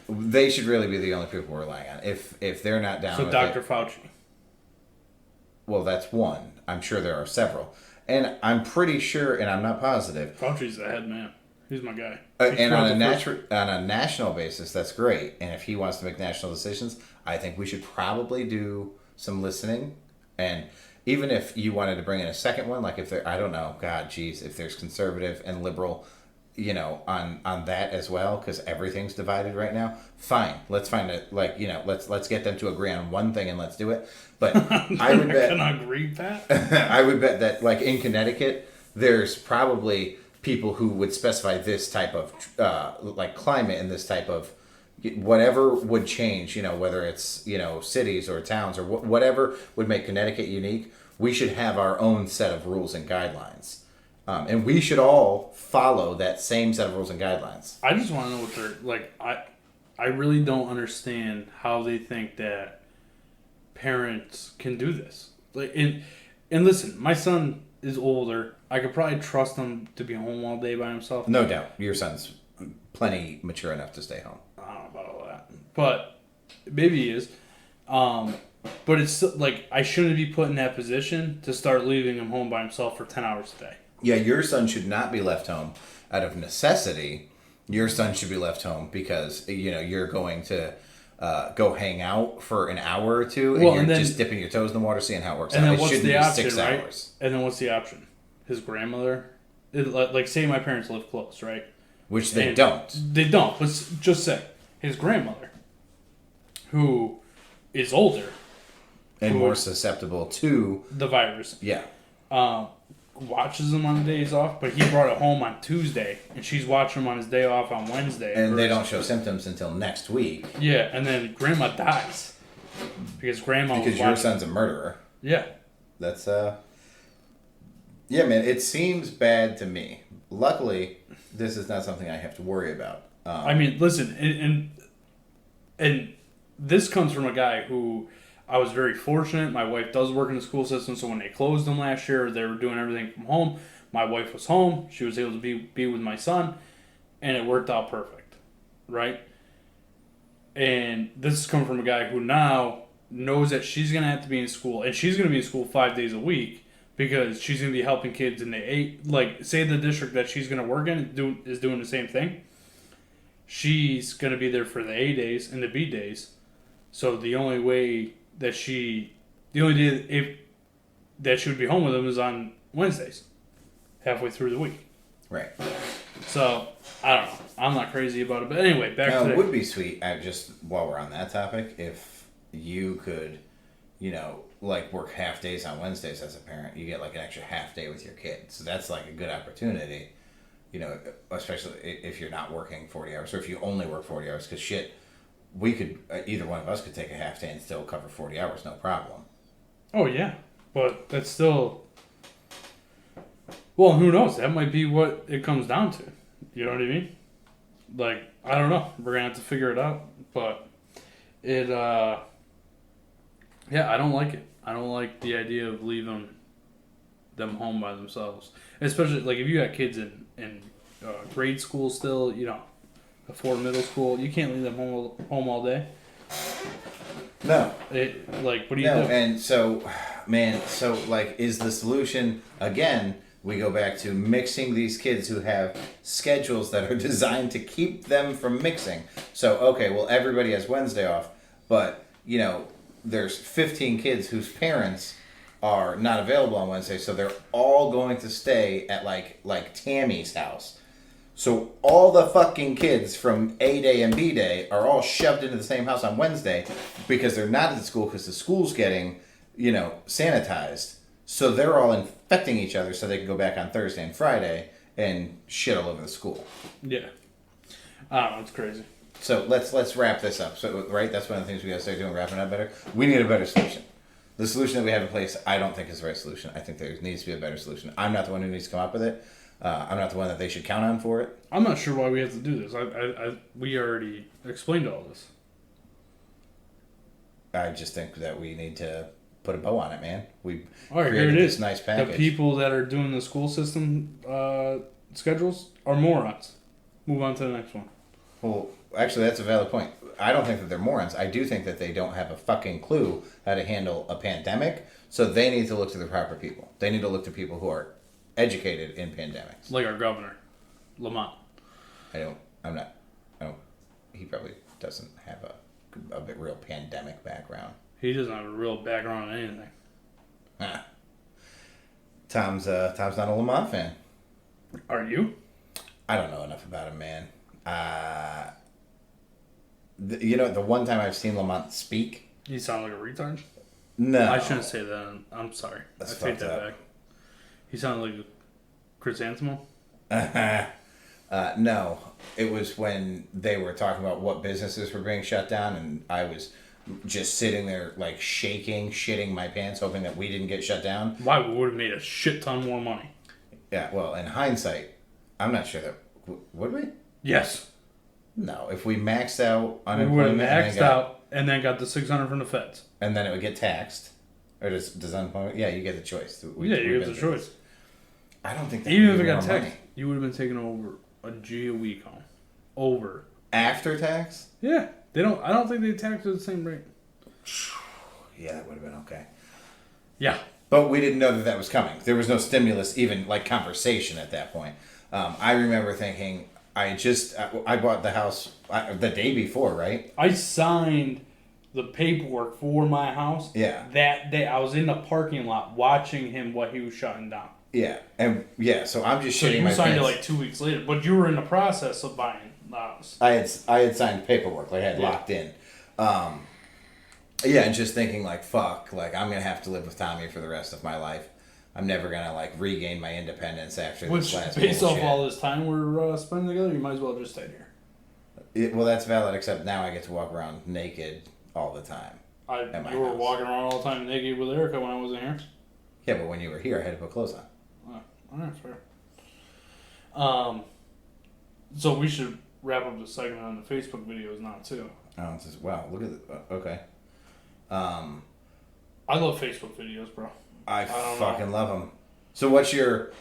They should really be the only people we're relying on. If they're not down with it... So Dr. Fauci. Well, that's one. I'm sure there are several. And I'm pretty sure, and I'm not positive... Fauci's the head man. He's my guy. And on a national basis, that's great. And if he wants to make national decisions, I think we should probably do some listening. And even if you wanted to bring in a second one, like if there, I don't know, if there's conservative and liberal, on that as well, because everything's divided right now. Fine, let's find it. Let's get them to agree on one thing and let's do it. But I would bet. Can I agree, Pat? I would bet that, in Connecticut, there's probably people who would specify this type of climate and this type of whatever would change, whether it's cities or towns or whatever would make Connecticut unique. We should have our own set of rules and guidelines, and we should all follow that same set of rules and guidelines. I just want to know what they're I really don't understand how they think that parents can do this. And listen, my son is older. I could probably trust him to be home all day by himself. No doubt. Your son's plenty mature enough to stay home. I don't know about all that. But maybe he is. But it's still, I shouldn't be put in that position to start leaving him home by himself for 10 hours a day. Yeah, your son should not be left home out of necessity. Your son should be left home because, you're going to go hang out for an hour or two and you're just dipping your toes in the water, seeing how it works and out. Then what's the option, 6 right? hours. And then what's the option? His grandmother? Say my parents live close, right? Which they don't. They don't. But just say his grandmother, who is older. And more susceptible to... the virus. Yeah. Watches him on the days off, but he brought it home on Tuesday, and she's watching him on his day off on Wednesday. And they don't show symptoms until next week. Yeah, and then grandma dies. Because your son's a murderer. Yeah. That's, Yeah, man, it seems bad to me. luckily, this is not something I have to worry about. I mean, listen, and this comes from a guy who I was very fortunate. My wife does work in the school system, so when they closed them last year, they were doing everything from home. My wife was home. She was able to be with my son, and it worked out perfect, right? And this is coming from a guy who now knows that she's going to have to be in school, and she's going to be in school 5 days a week because she's going to be helping kids in the say the district that she's going to work in is doing the same thing. She's going to be there for the A days and the B days. So the only way that the only day that she would be home with them is on Wednesdays, halfway through the week. Right. So, I don't know. I'm not crazy about it. But anyway, back to it would be sweet, just while we're on that topic, if you could, work half days on Wednesdays as a parent. You get like an extra half day with your kid. So that's like a good opportunity, especially if you're not working 40 hours or if you only work 40 hours. Because we could, either one of us could take a half day and still cover 40 hours, no problem. Oh, yeah. But that's still... Well, who knows? That might be what it comes down to. You know what I mean? Like, I don't know. We're going to have to figure it out. But I don't like it. I don't like the idea of leaving them home by themselves. Especially, like, if you got kids in grade school still, before middle school, you can't leave them home all day. No. What do you do? And so, man, is the solution, again... We go back to mixing these kids who have schedules that are designed to keep them from mixing. So, okay, well, everybody has Wednesday off, but, there's 15 kids whose parents are not available on Wednesday, so they're all going to stay at, like Tammy's house. So all the fucking kids from A day and B day are all shoved into the same house on Wednesday because they're not at the school because the school's getting, sanitized. So they're all infecting each other so they can go back on Thursday and Friday and shit all over the school. Yeah. I don't know. It's crazy. So let's wrap this up. So, right, that's one of the things we got to start doing, wrapping it up better. We need a better solution. The solution that we have in place, I don't think is the right solution. I think there needs to be a better solution. I'm not the one who needs to come up with it. I'm not the one that they should count on for it. I'm not sure why we have to do this. We already explained all this. I just think that we need to put a bow on it, man. We all right, created here it this is. nice package. The people that are doing the school system schedules are morons. Move on to the next one. Well, actually, that's a valid point. I don't think that they're morons. I do think that they don't have a fucking clue how to handle a pandemic, so they need to look to the proper people. They need to look to people who are educated in pandemics. Like our governor, Lamont. He probably doesn't have a real pandemic background. He doesn't have a real background in anything. Huh. Tom's not a Lamont fan. Are you? I don't know enough about him, man. The one time I've seen Lamont speak... You sound like a retard? No. I shouldn't say that. I'm sorry. That's I take that up. back. He sounded like a chrysanthemum? No. It was when they were talking about what businesses were being shut down, and I was just sitting there, like, shaking, shitting my pants, hoping that we didn't get shut down. Why? We would have made a shit ton more money. Yeah, well, in hindsight, I'm not sure that... Would we? Yes. No. If we maxed out We would have unemployment... maxed out and then got the $600 from the feds. And then it would get taxed. Or does unemployment... Yeah, you get the choice. You get the choice. I don't think that Even would if be it got more taxed, money. you would have been taking over a G a week home. Over. After tax? Yeah. I don't think they tax at the same rate. Yeah, that would have been okay. Yeah. But we didn't know that was coming. There was no stimulus, even like conversation at that point. I remember thinking, I bought the house the day before, right? I signed the paperwork for my house. Yeah. That day, I was in the parking lot watching him while he was shutting down. Yeah, and so I'm just So shitting you my signed it pants. like 2 weeks later, but you were in the process of buying the house. I had signed paperwork, like I had locked in. Yeah, and just thinking like, fuck, like I'm gonna have to live with Tommy for the rest of my life. I'm never gonna like regain my independence after Which, this last based bullshit. off all this time we're spending together, you might as well just stay here. Well, that's valid, except now I get to walk around naked all the time. You were walking around all the time naked with Erica when I wasn't here? Yeah, but when you were here, I had to put clothes on. Oh, alright, fair. So we should wrap up the segment on the Facebook videos now too. Oh, it's just, wow, look at it. Okay. I love Facebook videos, bro. I fucking love them. So what's your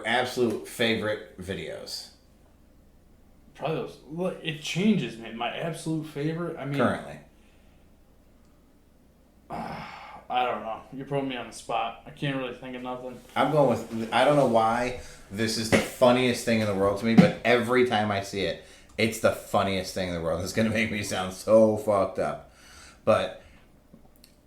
absolute favorite videos? Probably those. Look, it changes, man. My absolute favorite. I mean, currently. I don't know. You put me on the spot. I can't really think of nothing. I'm going with. I don't know why this is the funniest thing in the world to me, but every time I see it, it's the funniest thing in the world. It's gonna make me sound so fucked up, but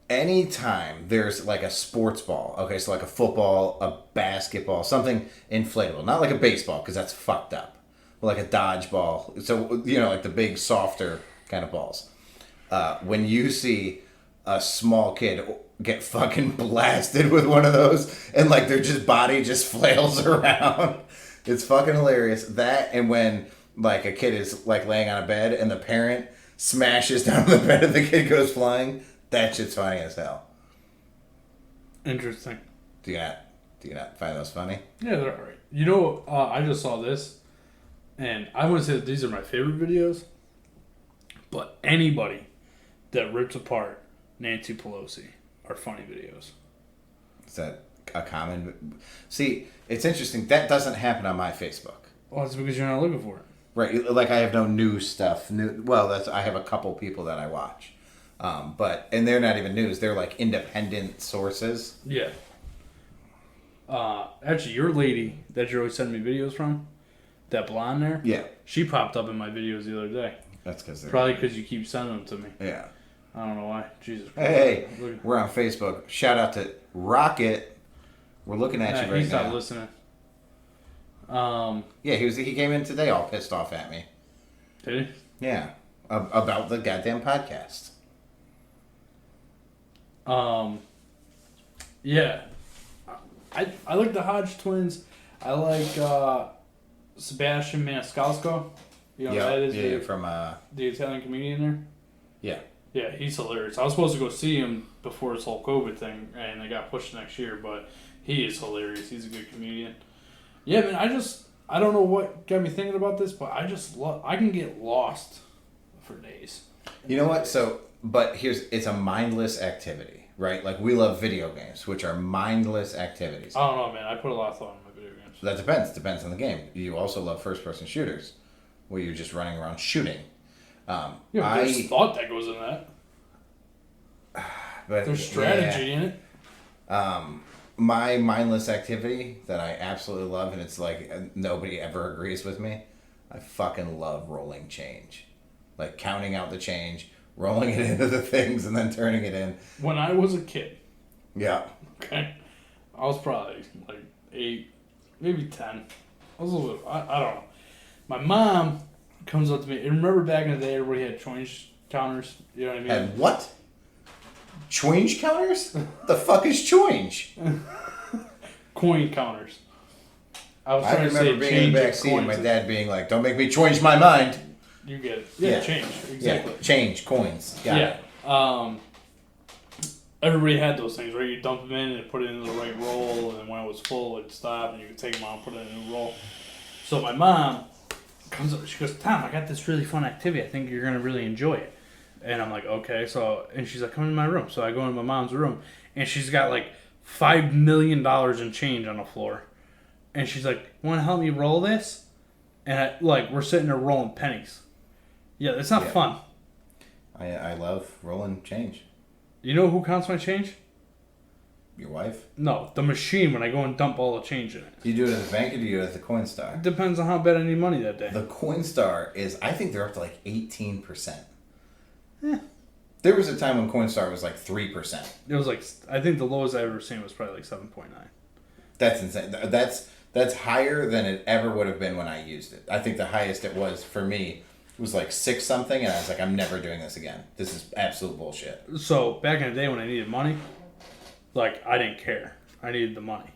anytime there's like a sports ball, okay, so like a football, a basketball, something inflatable, not like a baseball because that's fucked up, but like a dodgeball. So like the big softer kind of balls. When you see a small kid get fucking blasted with one of those and like their body just flails around, it's fucking hilarious. That, and when like a kid is like laying on a bed and the parent smashes down on the bed and the kid goes flying, that shit's funny as hell. Interesting. Do you not find those funny? Yeah, they're alright. I just saw this, and I wouldn't say that these are my favorite videos, but anybody that rips apart Nancy Pelosi are funny videos. Is that a common... See, it's interesting. That doesn't happen on my Facebook. Well, it's because you're not looking for it. Right, like I have no news stuff. I have a couple people that I watch. And they're not even news. They're like independent sources. Yeah. Actually, your lady that you're always sending me videos from, that blonde there, Yeah. she popped up in my videos the other day. That's because they're... Probably because you keep sending them to me. Yeah. I don't know why. Jesus Christ. Hey, we're on Facebook. Shout out to Rocket. We're looking at you right he's now. not listening. Yeah, he came in today all pissed off at me. Did he? Yeah. About the goddamn podcast. Yeah. I like the Hodge twins. I like Sebastian Maniscalco. You know who that is? Yeah, from the Italian comedian there. Yeah. Yeah, he's hilarious. I was supposed to go see him before this whole COVID thing, and it got pushed next year, but he is hilarious. He's a good comedian. Yeah, man, I don't know what got me thinking about this, but I can get lost for days. You know what? So, but it's a mindless activity, right? Like we love video games, which are mindless activities. I don't know, man. I put a lot of thought in my video games. So that depends. Depends on the game. You also love first-person shooters, where you're just running around shooting. There's thought that goes in that. But there's strategy in it. My mindless activity that I absolutely love, and it's like nobody ever agrees with me, I fucking love rolling change. Like counting out the change, rolling it into the things, and then turning it in. When I was a kid. Yeah. Okay. I was probably like 8, maybe 10. I was a little bit, I don't know. My mom comes up to me, and remember back in the day everybody had change counters? You know what I mean? And what? Change counters? The fuck is change? Coin counters. I remember being in the back seat and my dad being like, "Don't make me change my mind." You get it. Yeah, change. Exactly. Yeah, change, coins. Got it. Everybody had those things, right? You dump them in and put it into the right roll, and then when it was full, it'd stop, and you could take them out and put it in a new roll. So my mom comes up, she goes, "Tom, I got this really fun activity. I think you're going to really enjoy it." And I'm like, okay. So, and she's like, come in my room. So I go into my mom's room, and she's got like $5 million in change on the floor. And she's like, want to help me roll this? And we're sitting there rolling pennies. Yeah, it's not fun. I love rolling change. You know who counts my change? Your wife? No, the machine when I go and dump all the change in it. Do you do it at the bank or do you do it at the Coinstar? Depends on how bad I need money that day. The Coinstar is, I think they're up to like 18%. Yeah. There was a time when Coinstar was like 3%. It was like, I think the lowest I've ever seen was probably like 7.9. That's insane. That's higher than it ever would have been when I used it. I think the highest it was for me was like 6 something, and I was like, I'm never doing this again. This is absolute bullshit. So back in the day when I needed money, like I didn't care. I needed the money.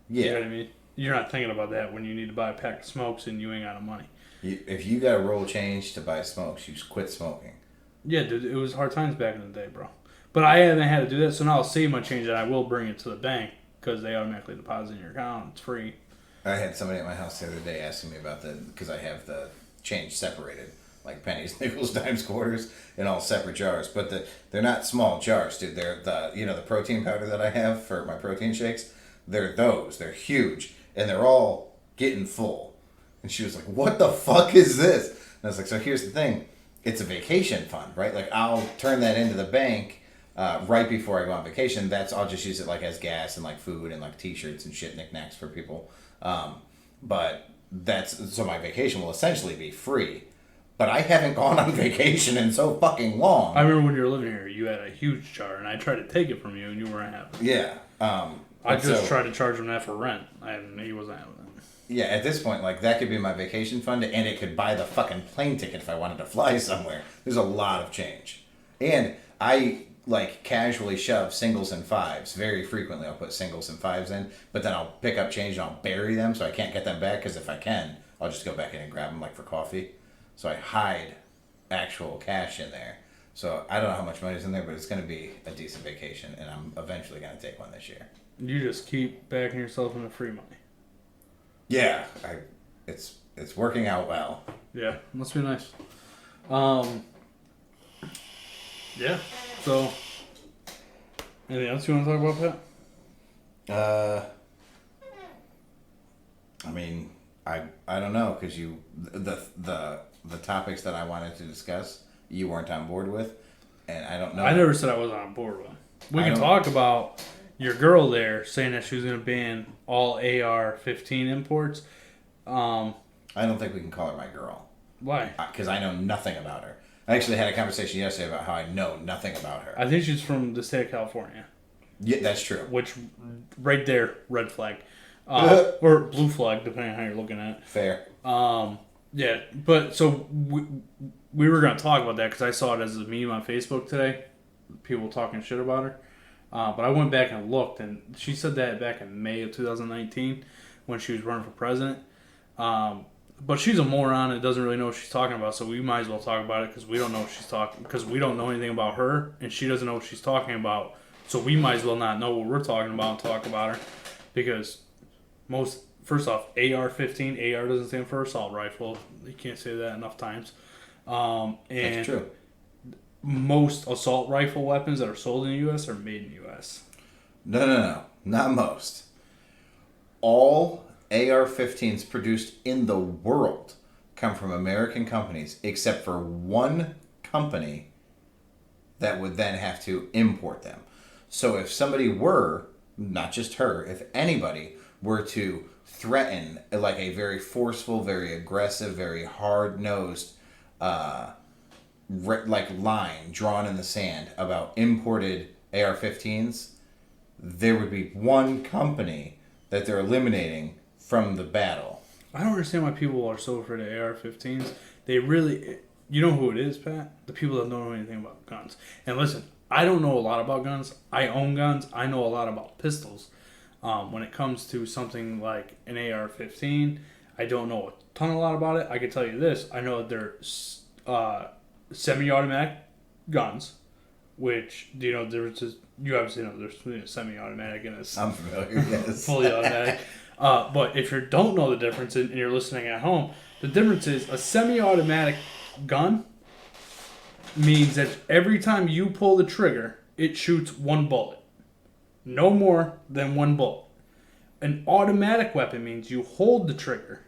Yeah. You know what I mean? You're not thinking about that when you need to buy a pack of smokes and you ain't got no money. If you got to roll change to buy smokes, you just quit smoking. Yeah, dude, it was hard times back in the day, bro. But I haven't had to do that, so now I'll save my change and I will bring it to the bank because they automatically deposit in your account. It's free. I had somebody at my house the other day asking me about because I have the change separated, like pennies, nickels, dimes, quarters, in all separate jars. But they're not small jars, dude. They're the protein powder that I have for my protein shakes. They're those. They're huge, and they're all getting full. And she was like, "What the fuck is this?" And I was like, "So here's the thing. It's a vacation fund, right? Like I'll turn that into the bank right before I go on vacation. I'll just use it like as gas and like food and like T-shirts and shit knickknacks for people. But so my vacation will essentially be free. But I haven't gone on vacation in so fucking long. I remember when you were living here, you had a huge jar, and I tried to take it from you, and you weren't having it. Yeah. I just tried to charge him that for rent, and he wasn't having it. Yeah, at this point, like, that could be my vacation fund, and it could buy the fucking plane ticket if I wanted to fly somewhere. There's a lot of change. And I, like, casually shove singles and fives. Very frequently I'll put singles and fives in, but then I'll pick up change and I'll bury them so I can't get them back, because if I can, I'll just go back in and grab them, like, for coffee. So I hide actual cash in there. So I don't know how much money's in there, but it's going to be a decent vacation, and I'm eventually going to take one this year. You just keep backing yourself into free money. Yeah, it's working out well. Yeah, must be nice. Yeah. So, anything else you want to talk about, Pat? I mean, I don't know, because the topics that I wanted to discuss, you weren't on board with, and I don't know. I never said I wasn't on board with. We can talk about your girl there saying that she was going to ban all AR-15 imports. I don't think we can call her my girl. Why? Because I know nothing about her. I actually had a conversation yesterday about how I know nothing about her. I think she's from the state of California. Yeah, that's true. Which, right there, red flag. Or blue flag, depending on how you're looking at it. Fair. Yeah, but so we were going to talk about that because I saw it as a meme on Facebook today. People talking shit about her. But I went back and looked, and she said that back in May of 2019 when she was running for president. But she's a moron and doesn't really know what she's talking about, so we might as well talk about it because we don't know what she's talking, because we don't know anything about her, and she doesn't know what she's talking about. So we might as well not know what we're talking about and talk about her, because first off, AR-15, AR doesn't stand for assault rifle. You can't say that enough times. And that's true. Most assault rifle weapons that are sold in the U.S. are made in the U.S. No. Not most. All AR-15s produced in the world come from American companies, except for one company that would then have to import them. So if somebody were, not just her, if anybody were to threaten, like a very forceful, very aggressive, very hard-nosed line drawn in the sand about imported AR-15s, there would be one company that they're eliminating from the battle. I don't understand why people are so afraid of AR-15s. They really... You know who it is, Pat? The people that don't know anything about guns. And listen, I don't know a lot about guns. I own guns. I know a lot about pistols. When it comes to something like an AR-15, I don't know a lot about it. I can tell you this. I know that they're semi-automatic guns, which, you obviously know there's between a semi-automatic and a I'm familiar, yes. fully automatic. But if you don't know the difference and you're listening at home, the difference is a semi-automatic gun means that every time you pull the trigger, it shoots one bullet. No more than one bullet. An automatic weapon means you hold the trigger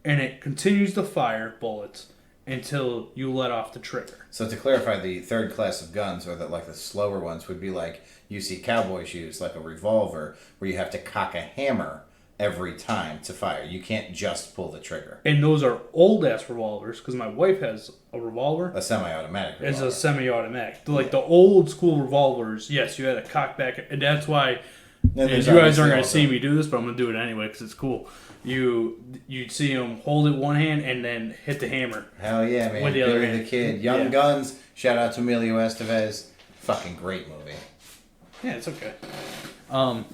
and it continues to fire bullets until you let off the trigger. So to clarify, the third class of guns, or the slower ones, would be like you see cowboys use, like a revolver, where you have to cock a hammer every time to fire. You can't just pull the trigger. And those are old-ass revolvers, because my wife has a revolver. A semi-automatic revolver. It's a semi-automatic. Like the old-school revolvers, yes, you had to cock back, and that's why... And you guys aren't going to see me do this, but I'm going to do it anyway because it's cool. You'd see him hold it one hand and then hit the hammer. Hell yeah, man. With the other hand. The Kid. Young Guns. Shout out to Emilio Estevez. Fucking great movie. Yeah, it's okay. Tom,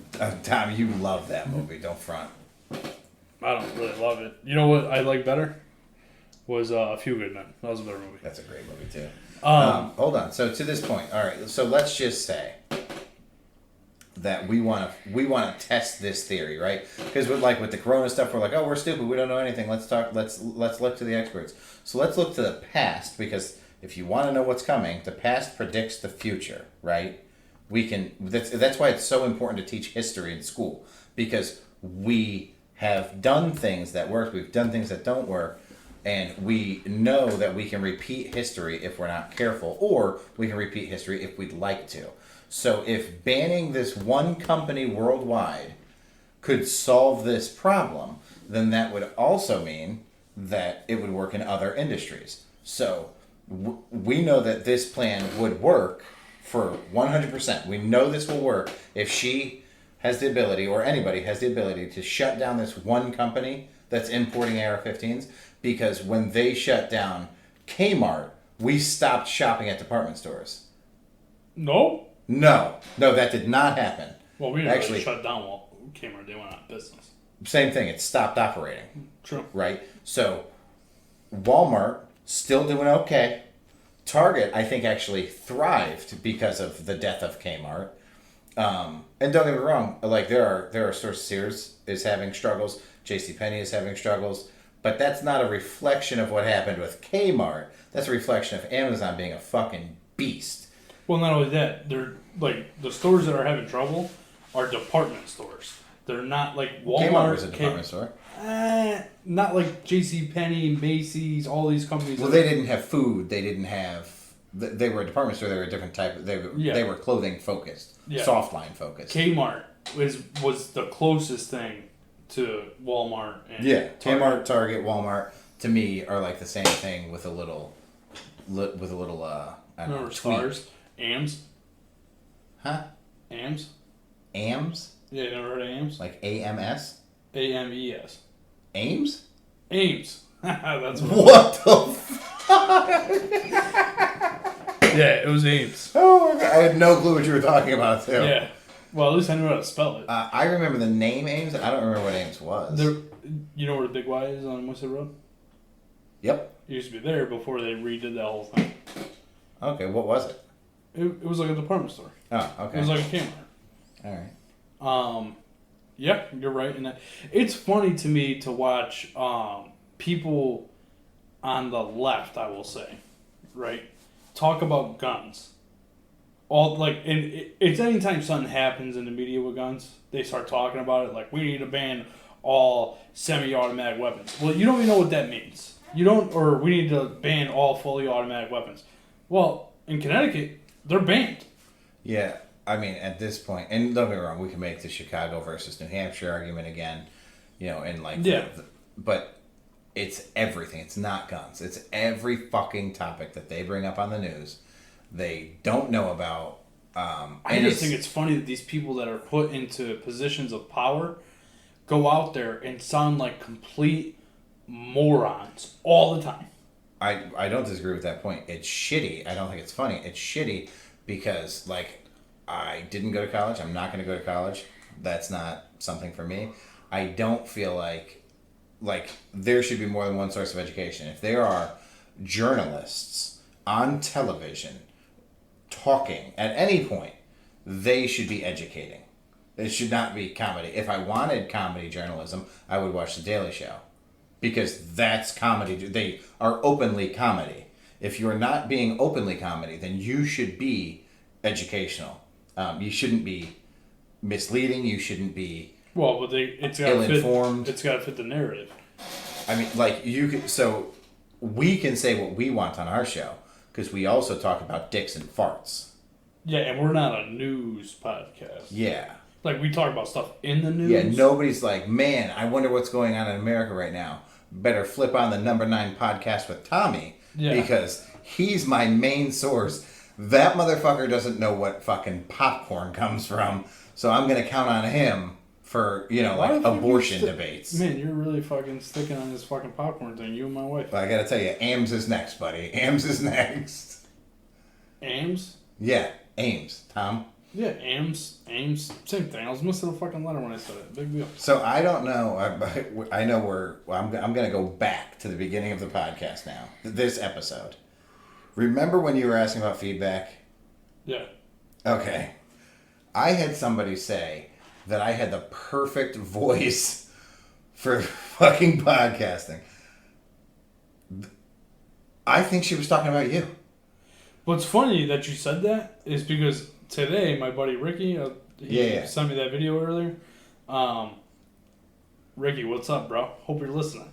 you love that movie. Don't front. I don't really love it. You know what I like better? Was A Few Good Men. That was a better movie. That's a great movie, too. Hold on. So to this point, all right, so let's just say that we want to test this theory, right? Because with the corona stuff, we're like, oh, we're stupid, we don't know anything. Let's look to the experts. So let's look to the past, because if you want to know what's coming, the past predicts the future, right? That's why it's so important to teach history in school, because we have done things that work, we've done things that don't work, and we know that we can repeat history if we're not careful, or we can repeat history if we'd like to. So if banning this one company worldwide could solve this problem, then that would also mean that it would work in other industries. So we know that this plan would work for 100%. We know this will work if she has the ability, or anybody has the ability, to shut down this one company that's importing AR-15s, because when they shut down Kmart, we stopped shopping at department stores. No, that did not happen. Well, we didn't actually shut down while Kmart. They went out of business. Same thing. It stopped operating. True. Right? So, Walmart, still doing okay. Target, I think, actually thrived because of the death of Kmart. And don't get me wrong, like there are stores. Sears is having struggles. JCPenney is having struggles. But that's not a reflection of what happened with Kmart. That's a reflection of Amazon being a fucking beast. Well, not only that, they're like the stores that are having trouble are department stores. They're not like Walmart. Kmart was a department store. Not like JCPenney, Macy's, all these companies. Well, they didn't have food. They didn't have. They were a department store. They were a different type. They were clothing focused, soft line focused. Kmart was the closest thing to Walmart. And Target. Kmart, Target, Walmart, to me are like the same thing with a little I don't know, Stars, AMS. Huh? AMS. AMS? Yeah, you never heard of AMS? Like AMS? AMES. AMS? AMS. That's what the fuck? Yeah, it was AMS. Oh my god, I had no clue what you were talking about too. Yeah. Well, at least I knew how to spell it. I remember the name Ames. I don't remember what Ames was. You know where the Big Y is on Musset Road? Yep. It used to be there before they redid that whole thing. Okay, what was it? It was like a department store. Oh, okay. It was like a Kmart. All right. Yeah, you're right. And it's funny to me to watch people on the left, I will say, right, talk about guns. It's anytime something happens in the media with guns, they start talking about it like we need to ban all semi-automatic weapons. Well, you don't even know what that means. Or we need to ban all fully automatic weapons. Well, in Connecticut, they're banned. Yeah, I mean, at this point, and don't get me wrong, we can make the Chicago versus New Hampshire argument again, but it's everything. It's not guns. It's every fucking topic that they bring up on the news. They don't know about. I just think it's funny that these people that are put into positions of power go out there and sound like complete morons all the time. I don't disagree with that point. It's shitty. I don't think it's funny. It's shitty because, I didn't go to college. I'm not going to go to college. That's not something for me. I don't feel like there should be more than one source of education. If there are journalists on television talking at any point, they should be educating. It should not be comedy. If I wanted comedy journalism, I would watch The Daily Show. Because that's comedy. They are openly comedy. If you're not being openly comedy, then you should be educational. You shouldn't be misleading. You shouldn't be it's ill-informed. It's got to fit the narrative. I mean, so we can say what we want on our show because we also talk about dicks and farts. Yeah, and we're not a news podcast. Yeah. We talk about stuff in the news. Yeah, nobody's like, man, I wonder what's going on in America right now. Better flip on the number 9 podcast with Tommy because he's my main source. That motherfucker doesn't know what fucking popcorn comes from, so I'm going to count on him for, abortion debates. Man, you're really fucking sticking on this fucking popcorn thing, you and my wife. But I got to tell you, Ames is next, buddy. Ames is next. Ames? Yeah, Ames. Tom? Yeah, Ames, same thing. I was missing a fucking letter when I said it. Big deal. So I don't know. I know I'm going to go back to the beginning of the podcast now. This episode. Remember when you were asking about feedback? Yeah. Okay. I had somebody say that I had the perfect voice for fucking podcasting. I think she was talking about you. What's funny that you said that is because today my buddy Ricky, he sent me that video earlier. Ricky, what's up, bro? Hope you're listening.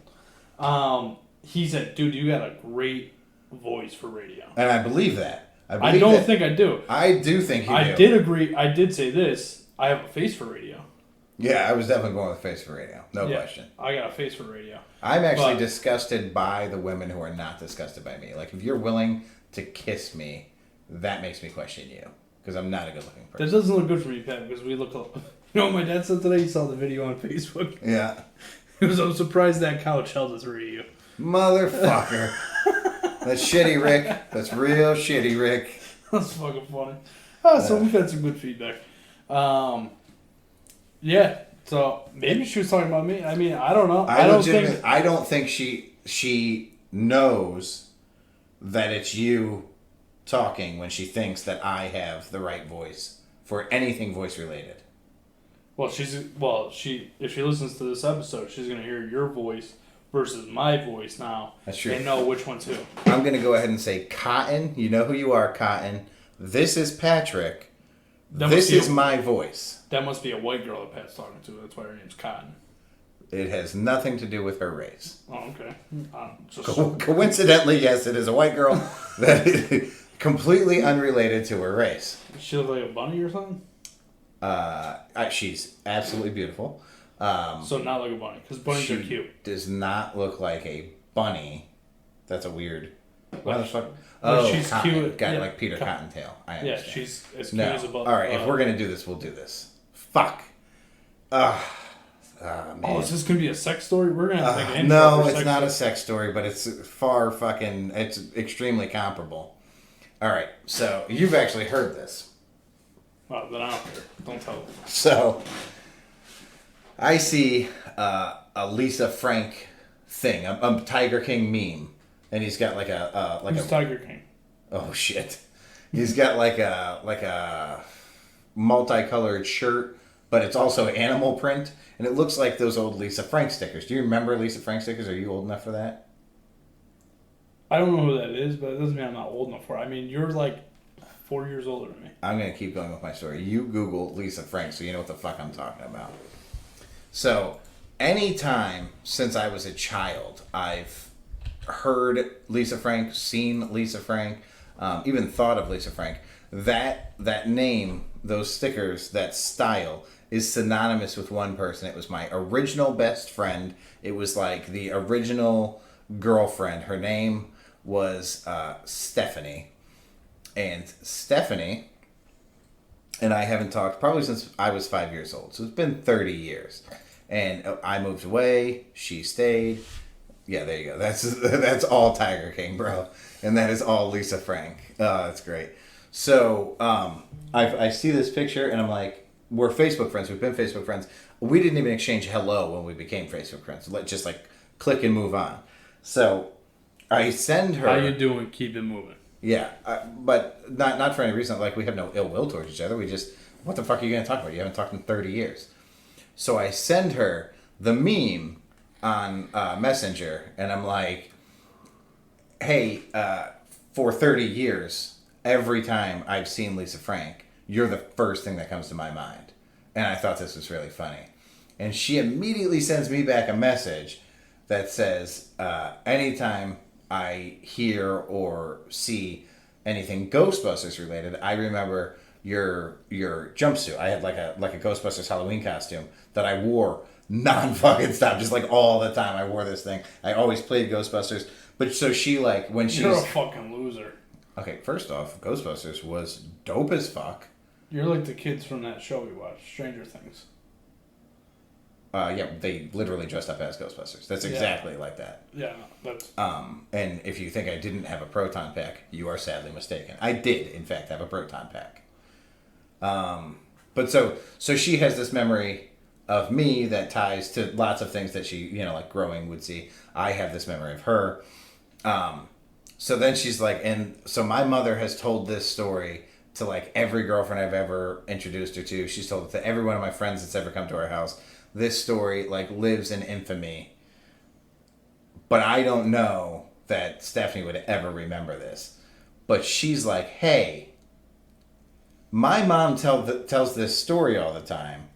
He said, dude, you got a great voice for radio. And I believe that. I don't think I do. I do think you do. I did agree. I did say this. I have a face for radio. Yeah, I was definitely going with face for radio. No question. I got a face for radio. I'm actually disgusted by the women who are not disgusted by me. Like, if you're willing to kiss me, that makes me question you. Because I'm not a good-looking person. That doesn't look good for me, Pat, because we look up. You know what my dad said today? He saw the video on Facebook. Yeah. He was so surprised that couch held it through you. Motherfucker. That's shitty, Rick. That's real shitty, Rick. That's fucking funny. So we've had some good feedback. Yeah. So maybe she was talking about me. I mean, I don't know. I don't think she knows that it's you talking when she thinks that I have the right voice for anything voice related. Well, if she listens to this episode, she's gonna hear your voice versus my voice now. That's true. And know which one's who. I'm gonna go ahead and say, Cotton. You know who you are, Cotton. This is Patrick. This is my voice. That must be a white girl that Pat's talking to. That's why her name's Cotton. It has nothing to do with her race. Oh, okay. Coincidentally, yes, it is a white girl that is completely unrelated to her race. Does she look like a bunny or something? She's absolutely beautiful. So not like a bunny, because bunnies are cute. Does not look like a bunny. That's a weird... What the fuck? She's Cotton. cute. Got like Peter Cottontail. I understand. Yeah, she's as cute as a bunny. All right, if we're going to do this, we'll do this. Fuck. Man. Oh, is this going to be a sex story? We're going to have to make an No, it's not a sex story, but it's it's extremely comparable. All right, so you've actually heard this. Well, then I don't care. Don't tell them. So, I see a Lisa Frank thing, a Tiger King meme, and he's got Who's Tiger King? Oh shit! He's got like a multicolored shirt, but it's also animal print, and it looks like those old Lisa Frank stickers. Do you remember Lisa Frank stickers? Are you old enough for that? I don't know who that is, but it doesn't mean I'm not old enough for it. I mean, you're like 4 years older than me. I'm going to keep going with my story. You Google Lisa Frank, so you know what the fuck I'm talking about. So, anytime since I was a child, I've heard Lisa Frank, seen Lisa Frank, even thought of Lisa Frank. That name, those stickers, that style is synonymous with one person. It was my original best friend. It was like the original girlfriend. Her name was Stephanie. And Stephanie and I haven't talked probably since I was 5 years old. So it's been 30 years. And I moved away. She stayed. Yeah, there you go. That's all Tiger King, bro. And that is all Lisa Frank. That's great. So I see this picture and I'm like, we're Facebook friends. We've been Facebook friends. We didn't even exchange hello when we became Facebook friends. Just like click and move on. So I send her. How you doing? Keep it moving. Yeah, but not for any reason. Like, we have no ill will towards each other. We just, what the fuck are you going to talk about? You haven't talked in 30 years. So I send her the meme on Messenger, and I'm like, hey, for 30 years, every time I've seen Lisa Frank, you're the first thing that comes to my mind. And I thought this was really funny. And she immediately sends me back a message that says, anytime I hear or see anything Ghostbusters related, I remember your jumpsuit. I had like a Ghostbusters Halloween costume that I wore non-fucking stop, just like all the time. I wore this thing. I always played Ghostbusters. But so she like when she's You're a fucking loser. Okay, first off, Ghostbusters was dope as fuck. You're like the kids from that show we watched, Stranger Things. Yeah, they literally dressed up as Ghostbusters. That's exactly like that. Yeah, that's... And if you think I didn't have a proton pack, you are sadly mistaken. I did, in fact, have a proton pack. But so she has this memory of me that ties to lots of things that she, like growing would see. I have this memory of her. So then she's like, and so my mother has told this story to like every girlfriend I've ever introduced her to. She's told it to every one of my friends that's ever come to our house. This story like lives in infamy. But I don't know that Stephanie would ever remember this. But she's like, hey, my mom tells this story all the time.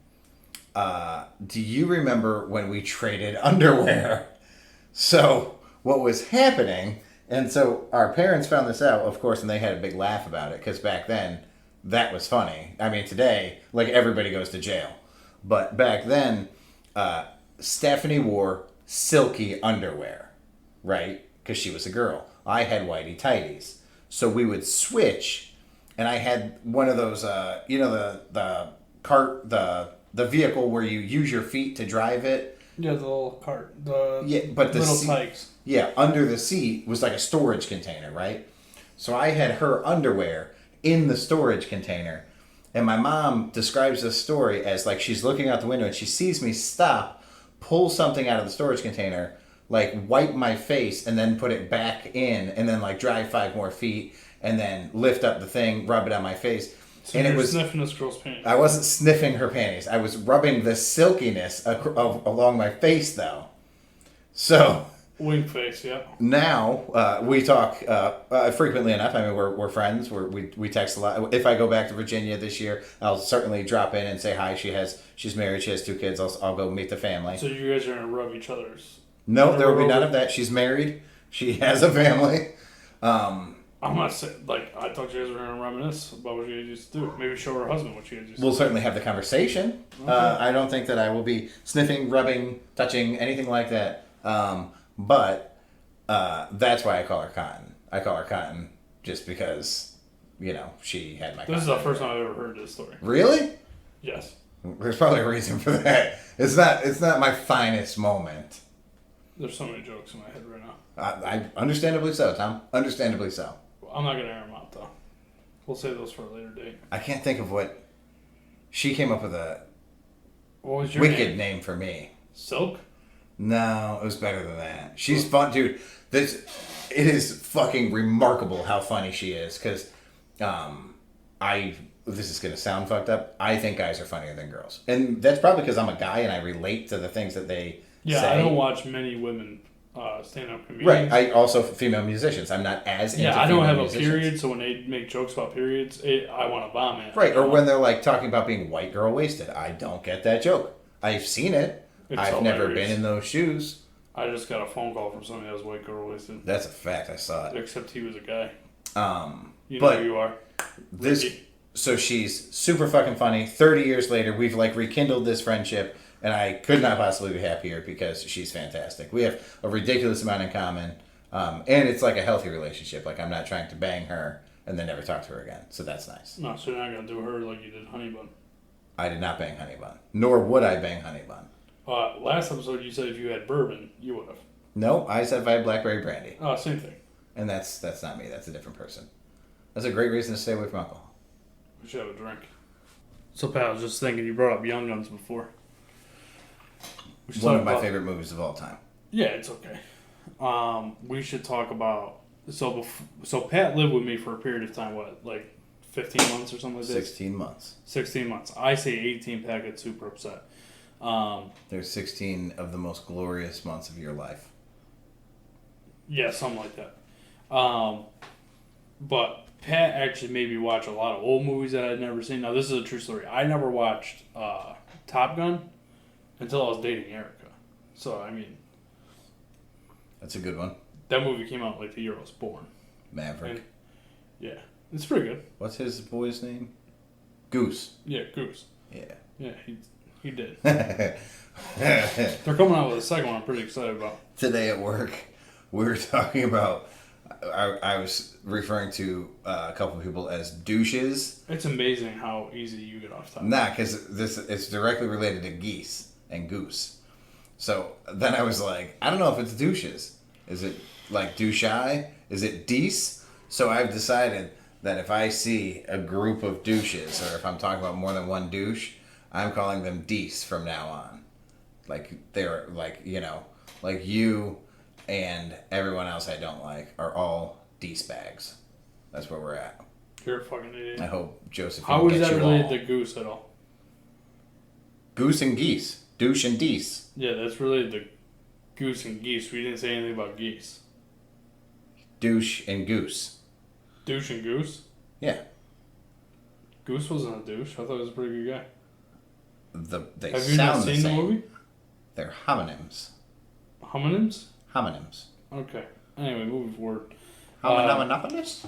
Do you remember when we traded underwear? So what was happening, and so our parents found this out, of course, and they had a big laugh about it, because back then, that was funny. I mean, today, like, everybody goes to jail. But back then, Stephanie wore silky underwear, right? Because she was a girl. I had whitey tighties. So we would switch, and I had one of those, the cart, the vehicle where you use your feet to drive it. Yeah, the little cart. But the little seat, tykes. Yeah, under the seat was like a storage container, right? So I had her underwear in the storage container. And my mom describes this story as like she's looking out the window and she sees me stop, pull something out of the storage container, like wipe my face and then put it back in and then like drive 5 more feet and then lift up the thing, rub it on my face. So and you were it was sniffing this girl's panties. I wasn't sniffing her panties. I was rubbing the silkiness along my face, though. So wink face, yeah. now we talk frequently enough. I mean, we're friends. We text a lot. If I go back to Virginia this year, I'll certainly drop in and say hi. She's married. She has 2 kids. I'll go meet the family. So you guys are gonna rub each other's. No, there will be none of that. She's married. She has a family. I'm not saying, like, I thought you guys were going to reminisce about what you guys used to do. Maybe show her husband what you guys used to do. We'll certainly have the conversation. Okay. I don't think that I will be sniffing, rubbing, touching, anything like that. But that's why I call her Cotton. I call her Cotton just because, she had my This is the first time I've ever heard this story. Really? Yes. There's probably a reason for that. It's not my finest moment. There's so many jokes in my head right now. I understandably so, Tom. Understandably so. I'm not going to air them out, though. We'll save those for a later date. I can't think of what... She came up with a what was your wicked name for me. Silk? No, it was better than that. She's fun, dude. It is fucking remarkable how funny she is, because this is going to sound fucked up. I think guys are funnier than girls. And that's probably because I'm a guy and I relate to the things that they say. I don't watch many women stand-up comedians. Right. I also female musicians. I'm not as into I don't have musicians. a period, so when they make jokes about periods, I want to vomit. Right, or when they're like talking about being white girl wasted. I don't get that joke. I've seen it. I've never been in those shoes. I just got a phone call from somebody that was white girl wasted. That's a fact. I saw it. Except he was a guy. You know who you are. So she's super fucking funny. 30 years later, we've like rekindled this friendship. And I could not possibly be happier because she's fantastic. We have a ridiculous amount in common. And it's like a healthy relationship. Like, I'm not trying to bang her and then never talk to her again. So that's nice. No, so you're not going to do her like you did Honey Bun. I did not bang Honey Bun. Nor would I bang Honey Bun. Last episode you said if you had bourbon, you would have. No, I said if I had blackberry brandy. Oh, same thing. And that's not me. That's a different person. That's a great reason to stay away from alcohol. We should have a drink. So, pal, I was just thinking, you brought up Young Guns before. One of my favorite movies of all time. Yeah, it's okay. We should talk about... So Pat lived with me for a period of time, what, like 15 months or something like that? 16 months. 16 months. I say 18, Pat gets super upset. There's 16 of the most glorious months of your life. Yeah, something like that. But Pat actually made me watch a lot of old movies that I'd never seen. Now, this is a true story. I never watched Top Gun until I was dating Erica. So, I mean... That's a good one. That movie came out like the year I was born. Maverick. And, yeah. It's pretty good. What's his boy's name? Goose. Yeah, Goose. Yeah. Yeah, he did. They're coming out with a second one I'm pretty excited about. Today at work, we were talking about... I was referring to a couple of people as douches. It's amazing how easy you get off topic. Nah, because it's directly related to geese and goose. So then I was like, I don't know if it's douches. Is it like douche-eye? Is it deece? So I've decided that if I see a group of douches, or if I'm talking about more than one douche, I'm calling them deece from now on. Like, they're like, like you and everyone else I don't like are all deece bags. That's where we're at. You're a fucking idiot. I hope Josephine How is gets that you related all. to Goose at all? Goose and geese. Douche and geese. Yeah, that's related to Goose and Geese. We didn't say anything about geese. Douche and goose. Douche and Goose? Yeah. Goose wasn't a douche. I thought he was a pretty good guy. They Have you not sound the seen the same. movie? They're homonyms. Homonyms? Homonyms. Okay. Anyway, moving forward. Homonymopolis?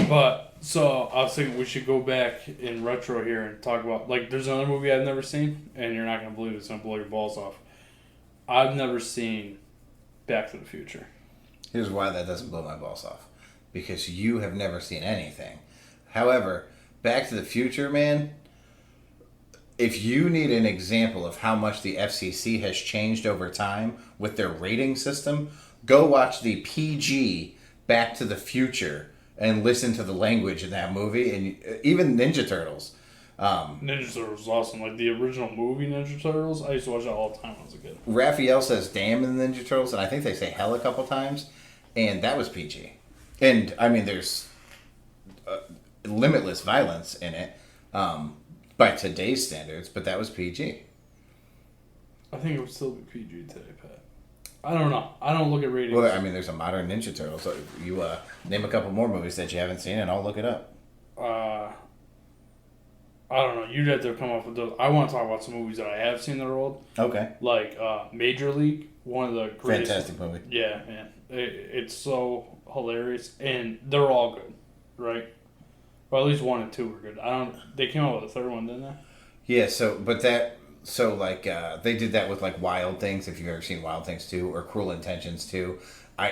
But, so, I was thinking we should go back in retro here and talk about, like, there's another movie I've never seen, and you're not going to believe it's going to blow your balls off. I've never seen Back to the Future. Here's why that doesn't blow my balls off. Because you have never seen anything. However, Back to the Future, man, if you need an example of how much the FCC has changed over time with their rating system, go watch the PG Back to the Future and listen to the language in that movie, and even Ninja Turtles. Ninja Turtles was awesome. Like, the original movie Ninja Turtles, I used to watch that all the time when I was a kid. Raphael says damn in the Ninja Turtles, and I think they say hell a couple times, and that was PG. And, I mean, there's limitless violence in it by today's standards, but that was PG. I think it would still be PG today, Pat. I don't know. I don't look at ratings. Well, I mean, there's a modern Ninja Turtles. So you name a couple more movies that you haven't seen, and I'll look it up. I don't know. You'd have to come up with those. I want to talk about some movies that I have seen that are old. Okay. Like Major League, one of the greatest. Fantastic movie. Yeah, man. It's so hilarious, and they're all good, right? Well, at least 1 and 2 were good. They came out with a third one, didn't they? Yeah. They did that with like Wild Things. If you've ever seen Wild Things 2 or Cruel Intentions 2,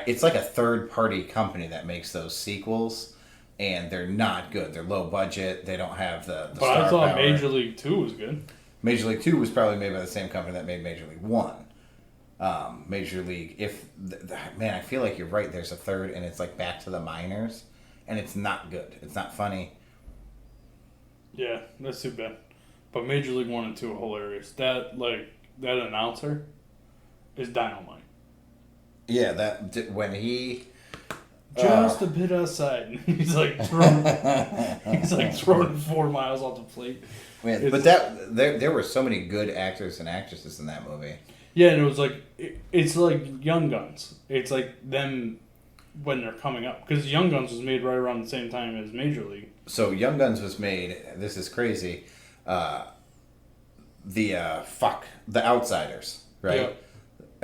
it's like a third-party company that makes those sequels, and they're not good. They're low budget. They don't have the But star I thought power. Major League 2 was good. Major League 2 was probably made by the same company that made Major League 1. Major League, man, I feel like you're right. There's a third, and it's like Back to the Minors, and it's not good. It's not funny. Yeah, that's too bad. But Major League 1 and 2 are hilarious. That announcer is dynamite. Yeah, when he Just a bit outside. He's like throwing 4 miles off the plate. man, but there were so many good actors and actresses in that movie. Yeah, and it was like it's like Young Guns. It's like them when they're coming up, because Young Guns was made right around the same time as Major League. So Young Guns was made. This is crazy. The Outsiders, right? Yeah.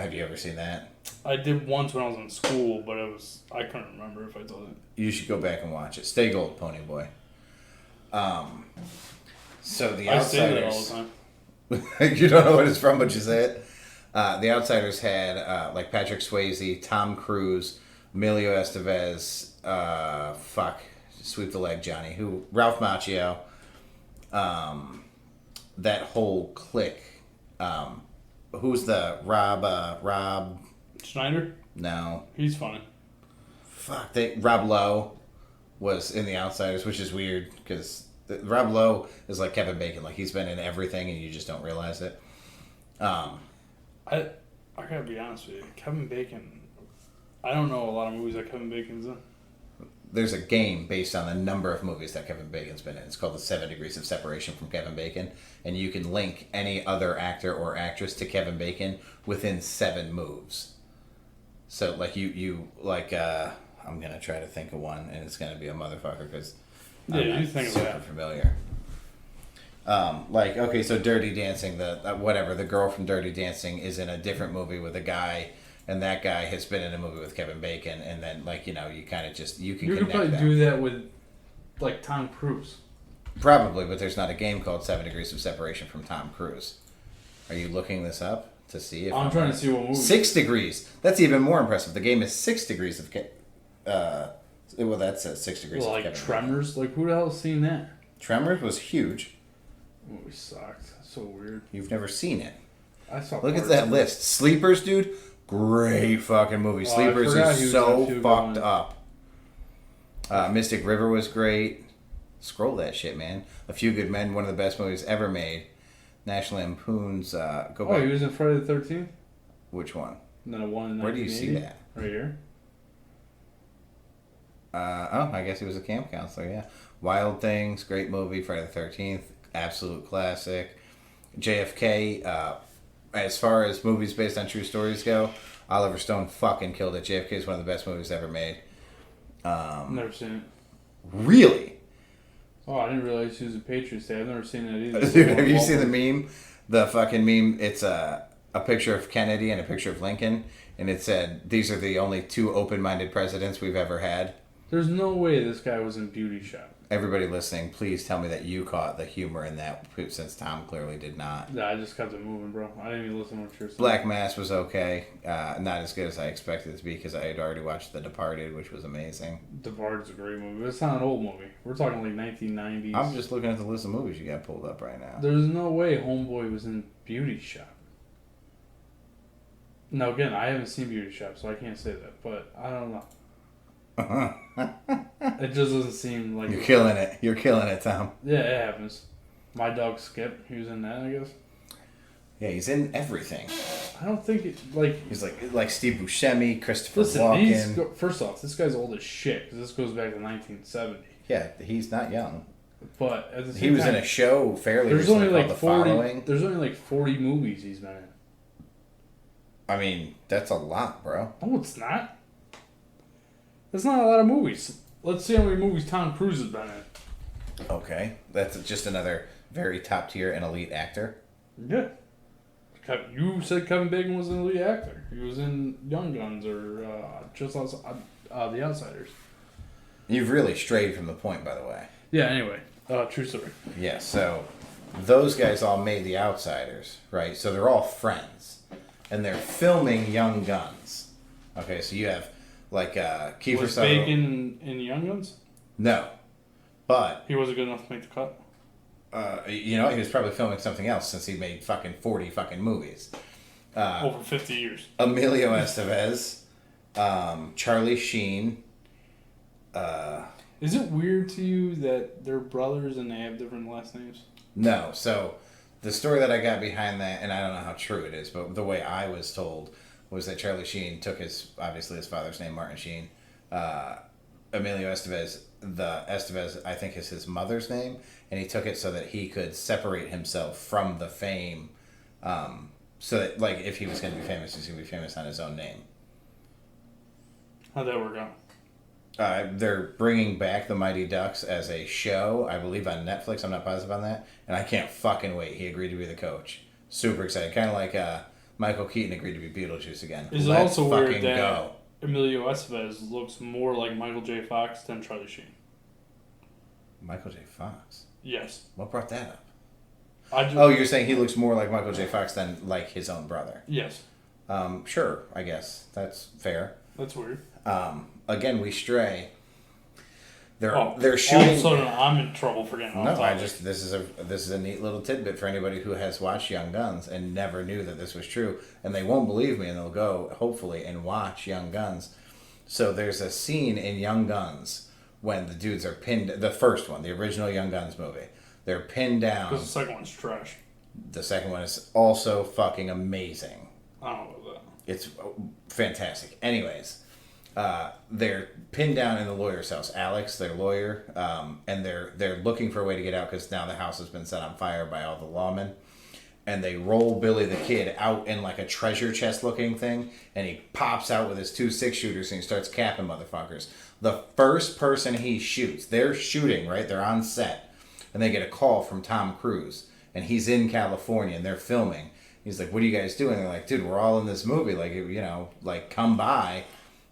Have you ever seen that? I did once when I was in school, but I couldn't remember if I told it. You should go back and watch it. Stay gold, Pony Boy. So the I say that all Outsiders. the time. You don't know what it's from, but you say it. The Outsiders had like Patrick Swayze, Tom Cruise, Emilio Estevez, sweep the leg, Johnny, Ralph Macchio, that whole clique. Who's the Rob? Schneider? No, He's funny. Rob Lowe was in the Outsiders, which is weird because Rob Lowe is like Kevin Bacon, like he's been in everything and you just don't realize it. I gotta be honest with you, Kevin Bacon. I don't know a lot of movies that Kevin Bacon's in. There's a game based on the number of movies that Kevin Bacon's been in. It's called the 7 Degrees of Separation from Kevin Bacon, and you can link any other actor or actress to Kevin Bacon within 7 moves. So like I'm gonna try to think of one, and it's gonna be a motherfucker because I'm you not think of super that. familiar. So Dirty Dancing, the girl from Dirty Dancing is in a different movie with a guy, and that guy has been in a movie with Kevin Bacon, and then you kind of just you can You could connect probably them. do that with like Tom Cruise. Probably, but there's not a game called 7 Degrees of Separation from Tom Cruise. Are you looking this up to see if I'm trying to see what movie. 6 Degrees. That's even more impressive. The game is 6 Degrees of well, that says 6 Degrees of Like Kevin Tremors. Like who the hell's seen that? Bacon. Tremors was huge. Movie sucked. So weird. You've never seen it. I saw. Look at parts that of it. list. Sleepers, dude. Great fucking movie. Oh, I Sleepers forgot he is was in a so few good fucked ones. up. Mystic River was great. Scroll that shit, man. A Few Good Men, one of the best movies ever made. National Lampoon's go Oh, back. he was in Friday the 13th. Which one? And then a one in Where do you see 1980? that? Right here. I guess he was a camp counselor, yeah. Wild Things, great movie. Friday the 13th, absolute classic. JFK, as far as movies based on true stories go, Oliver Stone fucking killed it. JFK is one of the best movies ever made. Never seen it. Really? Oh, I didn't realize he was a Patriots fan. I've never seen that either. Dude, have you seen the meme? The fucking meme, it's a picture of Kennedy and a picture of Lincoln, and it said, these are the only two open-minded presidents we've ever had. There's no way this guy was in Beauty Shop. Everybody listening, please tell me that you caught the humor in that, since Tom clearly did not. Yeah, I just kept it moving, bro. I didn't even listen to what you're saying. Black Mass was okay. Not as good as I expected it to be because I had already watched The Departed, which was amazing. Departed's a great movie. It's not an old movie. We're talking like 1990s. I'm just looking at the list of movies you got pulled up right now. There's no way Homeboy was in Beauty Shop. Now, again, I haven't seen Beauty Shop, so I can't say that, but I don't know. It just doesn't seem like... You're killing it. You're killing it, Tom. Yeah, it happens. My dog Skip, he was in that, I guess. Yeah, he's in everything. I don't think it, like... He's like Steve Buscemi, Christopher Listen, Walken. first off, this guy's old as shit, because this goes back to 1970. Yeah, he's not young. But at the same He was time, in a show fairly there's recently only called like The 40, Following. There's only like 40 movies he's been in. I mean, that's a lot, bro. No, it's not. That's not a lot of movies. Let's see how many movies Tom Cruise has been in. Okay, that's just another very top tier and elite actor. Yeah. You said Kevin Bacon was an elite actor. He was in Young Guns or just outside, The Outsiders. You've really strayed from the point, by the way. Yeah, anyway. True story. Yeah, so those guys all made The Outsiders, right? So they're all friends. And they're filming Young Guns. Okay, so you have, like, Kiefer Was Sutherland. Bacon in Young Guns? No. But, He wasn't good enough to make the cut? he was probably filming something else since he made fucking 40 fucking movies. Over 50 years. Emilio Estevez, Charlie Sheen. Is it weird to you that they're brothers and they have different last names? No, so the story that I got behind that, and I don't know how true it is, but the way I was told was that Charlie Sheen took his father's name, Martin Sheen. Emilio Estevez, the Estevez, I think, is his mother's name, and he took it so that he could separate himself from the fame, so that, like, if he was going to be famous, he's going to be famous on his own name. How'd that work out? They're bringing back the Mighty Ducks as a show, I believe on Netflix. I'm not positive on that, and I can't fucking wait. He agreed to be the coach. Super excited. Kind of like Michael Keaton agreed to be Beetlejuice again. It's Let's also weird fucking that go. Emilio Estevez looks more like Michael J. Fox than Charlie Sheen. Michael J. Fox. Yes. What brought that up? Oh, you're saying he looks more like Michael J. Fox than like his own brother. Yes. Sure, I guess that's fair. That's weird. Again, we stray. They're All shooting. of a sudden, I'm in trouble for getting off No, topic. this is a neat little tidbit for anybody who has watched Young Guns and never knew that this was true, and they won't believe me, and they'll go hopefully and watch Young Guns. So there's a scene in Young Guns when the dudes are pinned. The first one, the original Young Guns movie, they're pinned down. Because the second one's trash. The second one is also fucking amazing. I don't know about that. It's fantastic. Anyways. They're pinned down in the lawyer's house. Alex, their lawyer, and they're looking for a way to get out because now the house has been set on fire by all the lawmen. And they roll Billy the Kid out in like a treasure chest looking thing, and he pops out with his 2 6-shooters and he starts capping motherfuckers. The first person he shoots, they're shooting, right? They're on set, and they get a call from Tom Cruise, and he's in California and they're filming. He's like, "What are you guys doing?" They're like, "Dude, we're all in this movie. Like, come by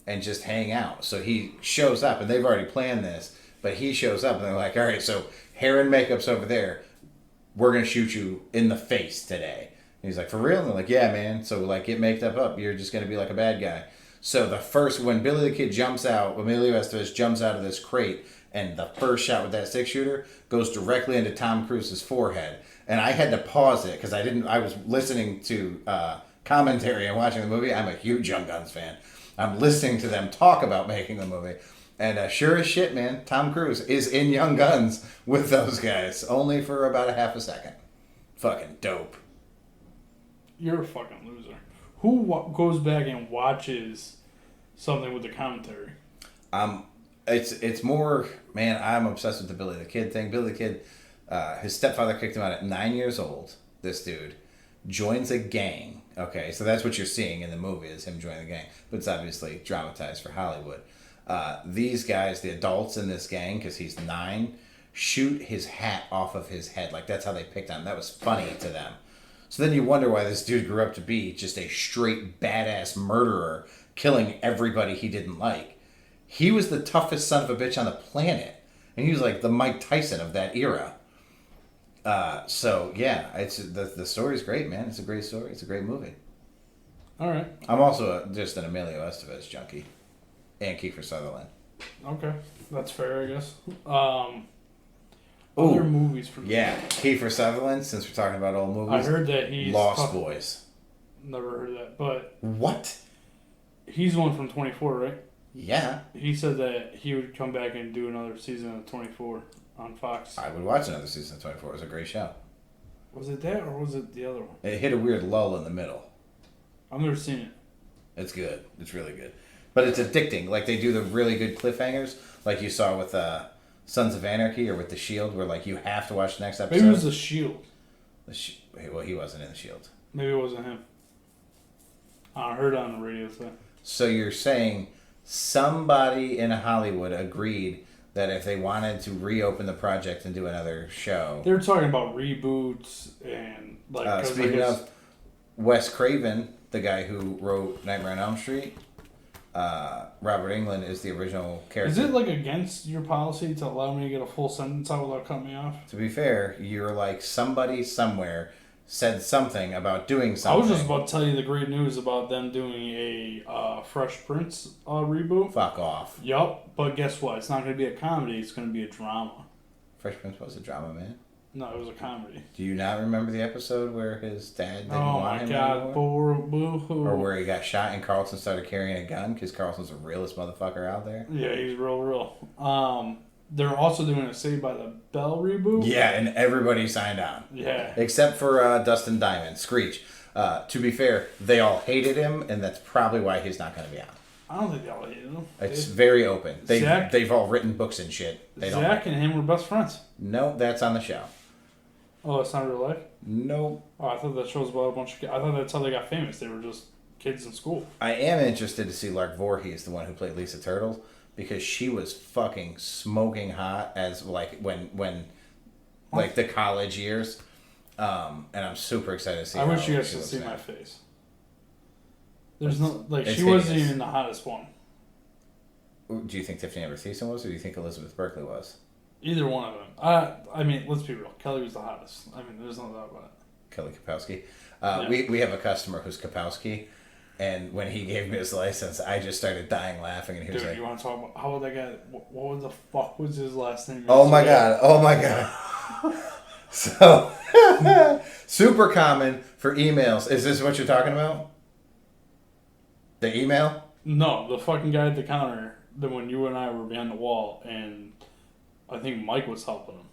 and just hang out." So he shows up, and they've already planned this, but he shows up, and they're like, "All right, so hair and makeup's over there. We're going to shoot you in the face today." And he's like, "For real?" And they're like, "Yeah, man. So, like, get maked up. You're just going to be like a bad guy." So when Billy the Kid jumps out, Emilio Estevez jumps out of this crate, and the first shot with that 6-shooter goes directly into Tom Cruise's forehead. And I had to pause it because I was listening to commentary and watching the movie. I'm a huge Young Guns fan. I'm listening to them talk about making the movie. And sure as shit, man, Tom Cruise is in Young Guns with those guys. Only for about a half a second. Fucking dope. You're a fucking loser. Who goes back and watches something with the commentary? It's more, man, I'm obsessed with the Billy the Kid thing. Billy the Kid, his stepfather kicked him out at 9 years old. This dude joins a gang. Okay, so that's what you're seeing in the movie is him joining the gang. But it's obviously dramatized for Hollywood. These guys, the adults in this gang, because he's 9, shoot his hat off of his head. Like, that's how they picked on him. That was funny to them. So then you wonder why this dude grew up to be just a straight badass murderer, killing everybody he didn't like. He was the toughest son of a bitch on the planet. And he was like the Mike Tyson of that era. So, yeah, it's the story's great, man. It's a great story. It's a great movie. All right. I'm also just an Emilio Estevez junkie. And Kiefer Sutherland. Okay. That's fair, I guess. Other movies for me. Yeah, Kiefer Sutherland, since we're talking about old movies. I heard that he's... Lost Boys. Never heard of that, but... What? He's one from 24, right? Yeah. He said that he would come back and do another season of 24 on Fox. I would watch another season of 24. It was a great show. Was it that or was it the other one? It hit a weird lull in the middle. I've never seen it. It's good. It's really good. But it's addicting. Like, they do the really good cliffhangers, like you saw with Sons of Anarchy or with The Shield, where, like, you have to watch the next episode. Maybe it was The Shield. Well, he wasn't in The Shield. Maybe it wasn't him. I heard it on the radio, so... So you're saying somebody in Hollywood agreed that if they wanted to reopen the project and do another show... They were talking about reboots and... like. Speaking of Wes Craven, the guy who wrote Nightmare on Elm Street, Robert Englund is the original character. Is it, like, against your policy to allow me to get a full sentence out without cutting me off? To be fair, you're like somebody somewhere said something about doing something. I was just about to tell you the great news about them doing a Fresh Prince reboot. Fuck off. Yup, but guess what? It's not going to be a comedy. It's going to be a drama. Fresh Prince was a drama, man. No, it was a comedy. Do you not remember the episode where his dad didn't want him anymore? Boo-hoo. Or where he got shot and Carlton started carrying a gun because Carlton's the realest motherfucker out there? Yeah, he's real. They're also doing a Saved by the Bell reboot. Yeah, and everybody signed on. Yeah. Except for Dustin Diamond, Screech. To be fair, they all hated him, and that's probably why he's not going to be on. I don't think they all hated him. It's very open. They've all written books and shit. Zach and him were best friends. No, that's on the show. Oh, that's not real life? Nope. Oh, I thought that show was about a bunch of kids. I thought that's how they got famous. They were just kids in school. I am interested to see Lark Voorhees, the one who played Lisa Turtle, because she was fucking smoking hot as like when like the college years. And I'm super excited to see. I wish you guys could see my face. There's no like it's she wasn't even the hottest one. Do you think Tiffany Amber Thiessen was, or do you think Elizabeth Berkley was? Either one of them. I mean, let's be real. Kelly was the hottest. I mean, there's no doubt about it. Kelly Kapowski. Yeah. We have a customer who's Kapowski, and when he gave me his license, I just started dying laughing, and he was Dude, like, you want to talk about how would that guy? What the fuck was his last name? Oh my god! So super common for emails. Is this what you're talking about? The email? No, the fucking guy at the counter. Then when you and I were behind the wall, and I think Mike was helping him.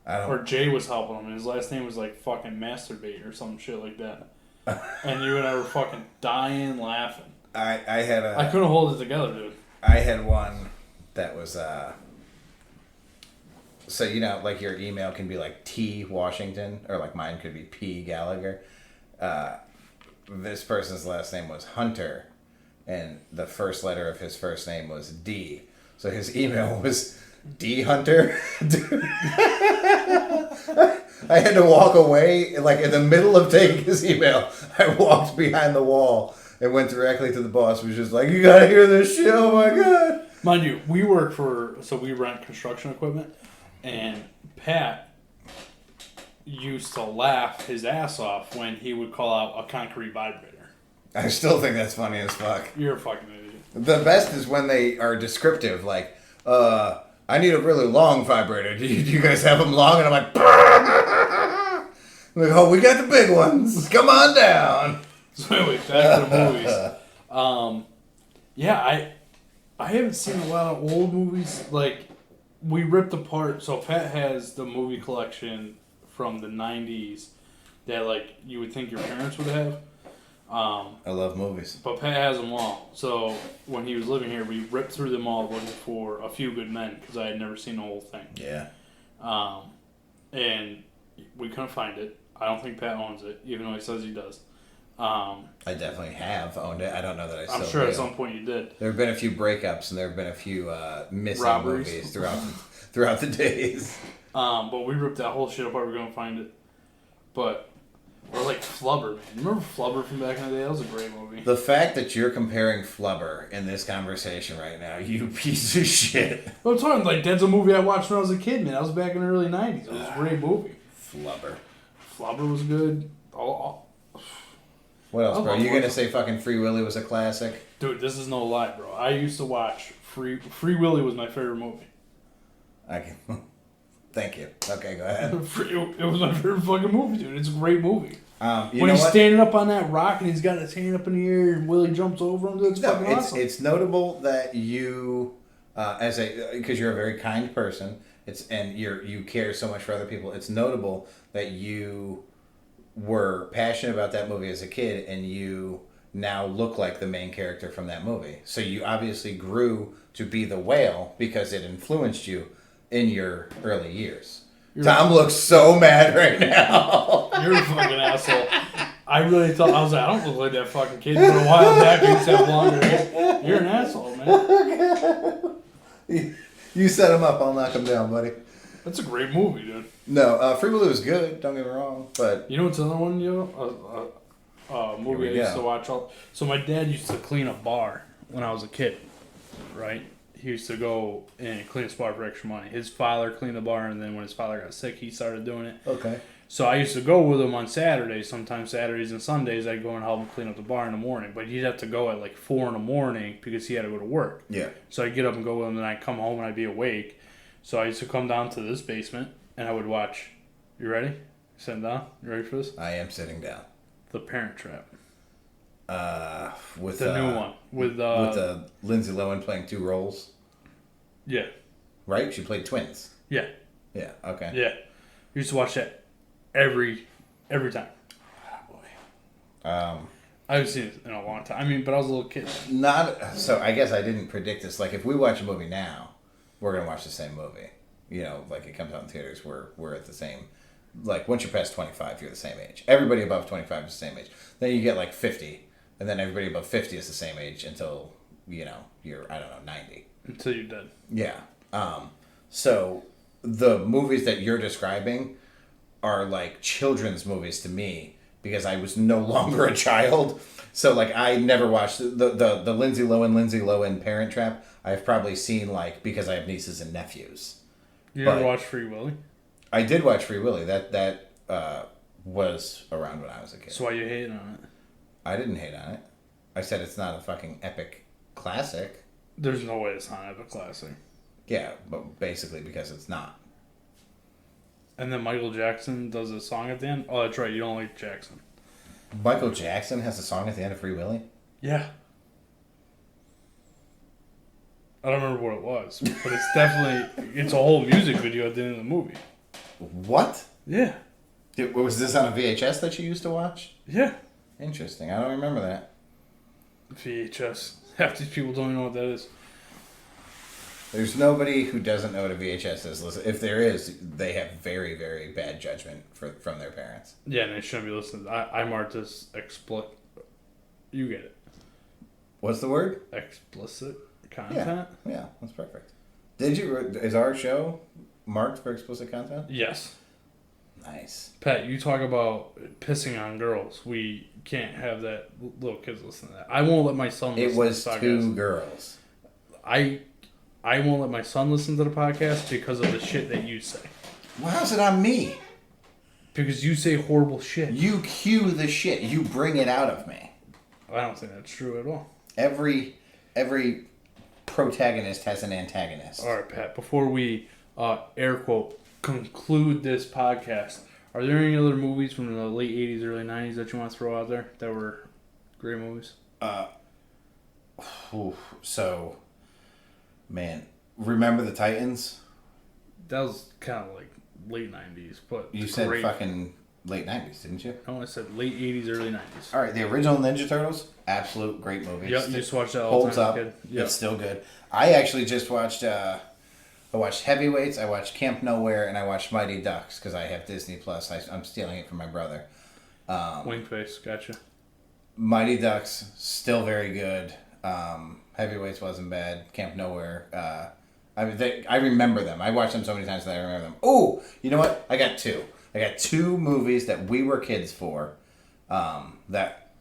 Or Jay was helping him, and his last name was like fucking Masturbate or some shit like that. And you and I were fucking dying laughing. I couldn't hold it together, dude. I had one that was so you know, like your email can be like T Washington, or like mine could be P Gallagher. This person's last name was Hunter, and the first letter of his first name was D. So his email was D Hunter. I had to walk away, like in the middle of taking his email. I walked behind the wall and went directly to the boss, who was just like, "You gotta hear this shit, oh my god." Mind you, we work so we rent construction equipment, and Pat used to laugh his ass off when he would call out a concrete vibrator. I still think that's funny as fuck. You're a fucking idiot. The best is when they are descriptive, like, I need a really long vibrator. Do you guys have them long? And I'm like, oh, we got the big ones. Come on down. So anyway, back to the movies. Yeah, I haven't seen a lot of old movies. Like, we ripped apart. So Pat has the movie collection from the 90s that, like, you would think your parents would have. I love movies. But Pat has them all. So when he was living here, we ripped through them all looking for A Few Good Men because I had never seen the whole thing. Yeah. And we couldn't find it. I don't think Pat owns it, even though he says he does. I definitely have owned it. I don't know that I still I'm sure do. at some point you did. There have been a few breakups and there have been a few missing Robberies. movies throughout the days. But we ripped that whole shit apart. We're going to find it. But, or like Flubber, man. Remember Flubber from back in the day? That was a great movie. The fact that you're comparing Flubber in this conversation right now, you piece of shit. But I'm talking like that's a movie I watched when I was a kid, man. That was back in the early 90s. It was a great movie. Flubber. Flubber was good. What else, bro? You gonna say fucking Free Willy was a classic? Dude, this is no lie, bro. I used to watch Free Willy was my favorite movie. Thank you. Okay, go ahead. It was my favorite fucking movie, dude. It's a great movie. When he's standing up on that rock and he's got his hand up in the air and Willie jumps over him, it's fucking awesome. It's notable that you, because you're a very kind person, and you care so much for other people. It's notable that you were passionate about that movie as a kid, and you now look like the main character from that movie. So you obviously grew to be the whale because it influenced you in your early years. Tom looks so mad right now. You're a fucking asshole. I really thought, I was like, I don't look like that fucking kid. But a while back, I used to have longer hair. You're an asshole, man. You set him up, I'll knock him down, buddy. That's a great movie, dude. No, Free Willy was good, don't get me wrong, but... You know what's another one, movie I used to watch all... So my dad used to clean a bar when I was a kid, right? He used to go and clean his bar for extra money. His father cleaned the bar, and then when his father got sick, he started doing it. Okay. So I used to go with him on Saturdays, sometimes Saturdays and Sundays. I'd go and help him clean up the bar in the morning. But he'd have to go at like 4 in the morning because he had to go to work. Yeah. So I'd get up and go with him, and I'd come home and I'd be awake. So I used to come down to this basement, and I would watch. You ready? Sitting down? You ready for this? I am sitting down. The Parent Trap. With the new one. With Lindsay Lohan playing two roles. Yeah. Right? She played twins. Yeah. Yeah, okay. Yeah. Used to watch that every time. Oh, boy. I haven't seen it in a long time. I mean, but I was a little kid. So I guess I didn't predict this. Like, if we watch a movie now, we're going to watch the same movie. You know, like it comes out in theaters, we're at the same... Like, once you're past 25, you're the same age. Everybody above 25 is the same age. Then you get, like, 50. And then everybody above 50 is the same age until, you're, 90. Until you're dead. Yeah. So the movies that you're describing are like children's movies to me because I was no longer a child. So like I never watched the Lindsay Lohan Parent Trap. I've probably seen like because I have nieces and nephews. You ever watch Free Willy? I did watch Free Willy. That was around when I was a kid. So why you hating on it? I didn't hate on it. I said it's not a fucking epic classic. There's no way it's not an epic classic. Yeah, but basically because it's not. And then Michael Jackson does a song at the end? Oh, that's right. You don't like Jackson. Michael Jackson has a song at the end of Free Willy? Yeah. I don't remember what it was. But it's definitely... It's a whole music video at the end of the movie. What? Yeah. Was this on a VHS that you used to watch? Yeah. Interesting. I don't remember that. VHS. Half these people don't even know what that is. There's nobody who doesn't know what a VHS is. Listen, if there is, they have very, very bad judgment from their parents. Yeah, and they shouldn't be listening. I marked this explicit. You get it. What's the word? Explicit content? Yeah, that's perfect. Is our show marked for explicit content? Yes. Nice. Pat, you talk about pissing on girls. We can't have that. Little kids listen to that. I won't let my son listen to the podcast. It was two girls. I won't let my son listen to the podcast because of the shit that you say. Well, how's it on me? Because you say horrible shit. You cue the shit. You bring it out of me. I don't think that's true at all. Every protagonist has an antagonist. All right, Pat. Before we, air quote, conclude this podcast, are there any other movies from the late 80s, early 90s that you want to throw out there that were great movies? So, man, Remember the Titans? That was kind of like late 90s, but you said great. Fucking late 90s, didn't you? No, I said late 80s, early 90s. All right, the original Ninja Turtles, absolute great movie. Yep, you just watched that all the Holds time. up. Kid. Yep. It's still good. I actually just watched. I watched Heavyweights. I watched Camp Nowhere, and I watched Mighty Ducks because I have Disney Plus. I'm stealing it from my brother. Wink face, gotcha. Mighty Ducks still very good. Heavyweights wasn't bad. Camp Nowhere. I remember them. I watched them so many times that I remember them. Oh, you know what? I got two. I got two movies that we were kids for that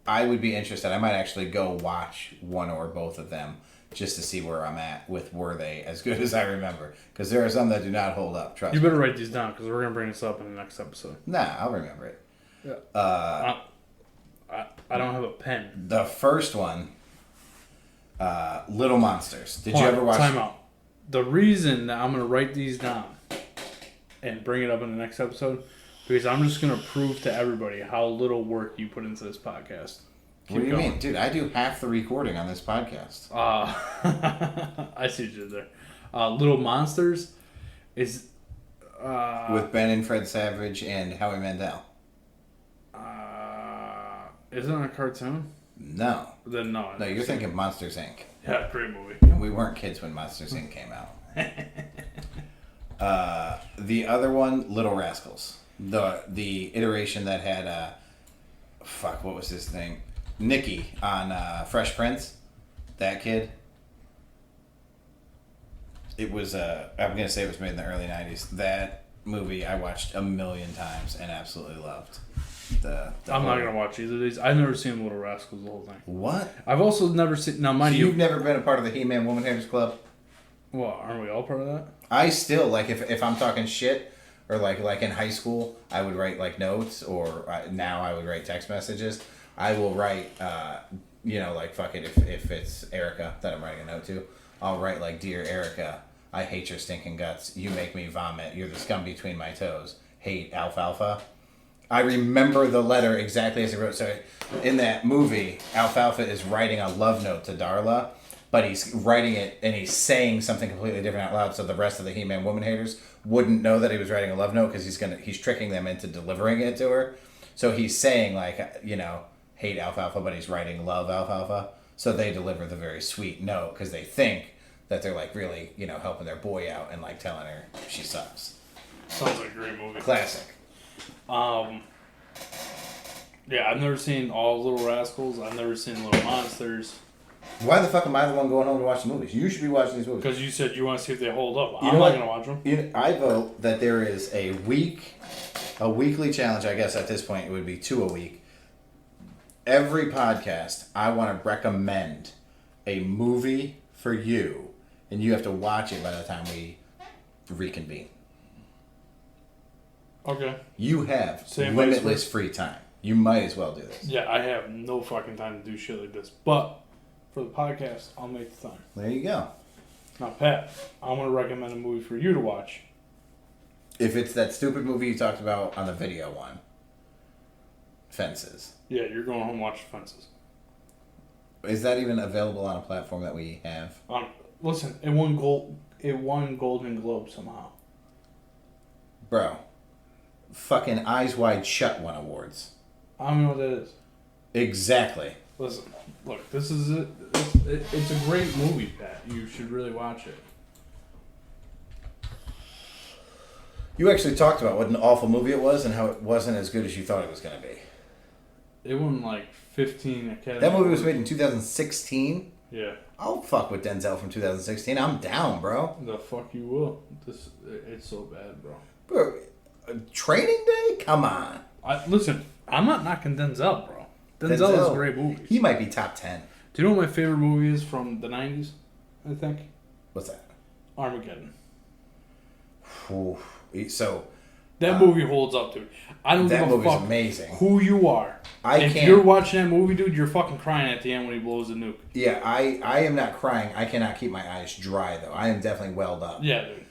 I would be interested. I might actually go watch one or both of them just to see where I'm at with were they as good as I remember. Because there are some that do not hold up, trust me. You better write these down because we're going to bring this up in the next episode. Nah, I'll remember it. Yeah. I don't have a pen. The first one, Little Monsters. Did you ever watch... Time out. The reason that I'm going to write these down and bring it up in the next episode, because I'm just going to prove to everybody how little work you put into this podcast. What do you mean? Dude, I do half the recording on this podcast. I see what you did there. Little Monsters is... with Ben and Fred Savage and Howie Mandel. Isn't it a cartoon? No. Then no. No, you're thinking Monsters, Inc. Yeah, great movie. And we weren't kids when Monsters, Inc. came out. The other one, Little Rascals. The iteration that had, what was his name? Nicky on Fresh Prince. That kid. It was, I'm going to say it was made in the early 90s. That movie I watched a million times and absolutely loved. I'm not going to watch either of these. I've never seen Little Rascals the whole thing. What? I've also never seen... Now, mind you... You've never been a part of the He-Man Woman Haters Club? Well, aren't we all part of that? I still, like, if I'm talking shit, or like in high school, I would write, like, notes, or now I would write text messages. I will write, like, fuck it, if it's Erica that I'm writing a note to, I'll write, like, Dear Erica, I hate your stinking guts. You make me vomit. You're the scum between my toes. Hate alfalfa. I remember the letter exactly as he wrote. So in that movie, Alfalfa is writing a love note to Darla, but he's writing it and he's saying something completely different out loud, so the rest of the He-Man Woman Haters wouldn't know that he was writing a love note because he's tricking them into delivering it to her. So he's saying, like, hate alfalfa, but he's writing love alfalfa. So they deliver the very sweet note because they think that they're, like, really, helping their boy out and, like, telling her she sucks. Sounds like a great movie. Classic. Yeah, I've never seen all Little Rascals. I've never seen Little Monsters. Why the fuck am I the one going home to watch the movies? You should be watching these movies. Because you said you want to see if they hold up. I'm not going to watch them. I vote that there is a weekly challenge. I guess at this point it would be 2 a week. Every podcast, I want to recommend a movie for you, and you have to watch it by the time we reconvene. Okay. You have limitless free time. You might as well do this. Yeah, I have no fucking time to do shit like this. But for the podcast, I'll make the time. There you go. Now, Pat, I'm going to recommend a movie for you to watch. If it's that stupid movie you talked about on the video one, Fences. Yeah, you're going home and watch Fences. Is that even available on a platform that we have? Listen, it won Golden Globe somehow. Bro. Fucking Eyes Wide Shut won awards. I don't know what that is. Exactly. Listen, look, this is it. It's a great movie, Pat. You should really watch it. You actually talked about what an awful movie it was and how it wasn't as good as you thought it was going to be. It won like 15 Academy. That movie was made in 2016? Yeah. I'll fuck with Denzel from 2016. I'm down, bro. The fuck you will. It's so bad, bro. Bro, Training Day? Come on. Listen, I'm not knocking Denzel, bro. Denzel is a great movie. He might be top 10. Do you know what my favorite movie is from the 90s, I think? What's that? Armageddon. Ooh. So... That movie holds up, dude. I don't give a fuck. That movie's amazing. Who you are. If you're watching that movie, dude, you're fucking crying at the end when he blows the nuke. Yeah, I am not crying. I cannot keep my eyes dry, though. I am definitely welled up. Yeah, dude.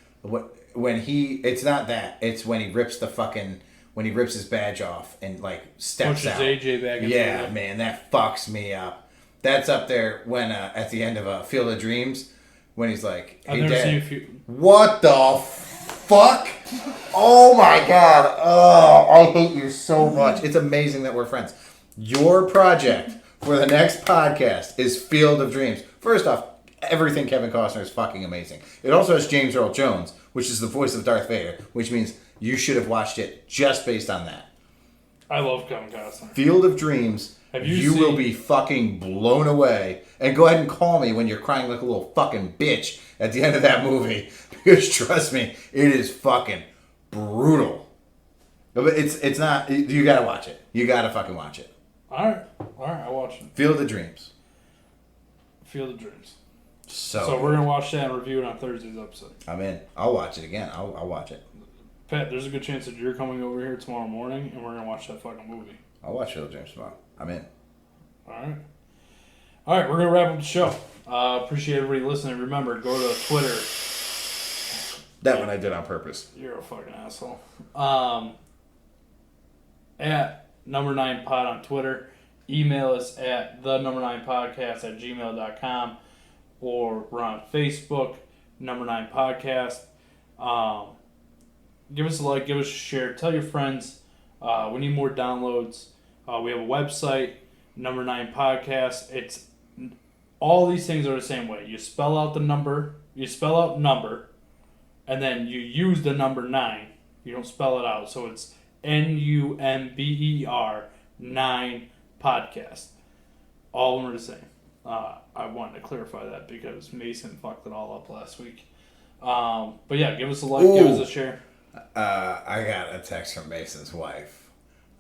It's not that. It's when he rips his badge off and, like, steps pushes out. AJ back. Yeah, man, that fucks me up. That's up there when, at the end of Field of Dreams, when he's like, hey, I've never Dad, seen what the fuck? Oh my god. Oh, I hate you so much. It's amazing that we're friends. Your project for the next podcast is Field of Dreams. First off, everything Kevin Costner is fucking amazing. It also has James Earl Jones, which is the voice of Darth Vader, which means you should have watched it just based on that. I love Kevin Costner. Field of Dreams. You will be fucking blown away. And go ahead and call me when you're crying like a little fucking bitch at the end of that movie. Because trust me, it is fucking brutal. But it's not. You gotta watch it. You gotta fucking watch it. Alright, I'll watch it. Field of Dreams. Field of Dreams. So we're gonna watch that and review it on Thursday's episode. I'm in. I'll watch it again. I'll watch it. Pat, there's a good chance that you're coming over here tomorrow morning and we're gonna watch that fucking movie. I'll watch Field of Dreams tomorrow. I'm in. Alright, we're gonna wrap up the show. Appreciate everybody listening. Remember, go to Twitter. That one I did on purpose. You're a fucking asshole. At number 9 pod on Twitter. Email us at the number 9 podcast@gmail.com, or we're on Facebook, number 9 podcast. Give us a like, give us a share, tell your friends. We need more downloads. We have a website, number 9 podcast. It's all these things are the same way. You spell out the number, and then you use the number 9. You don't spell it out, so it's NUMBER 9 podcast. All of them are the same. I wanted to clarify that because Mason fucked it all up last week. But yeah, give us a like, give us a share. I got a text from Mason's wife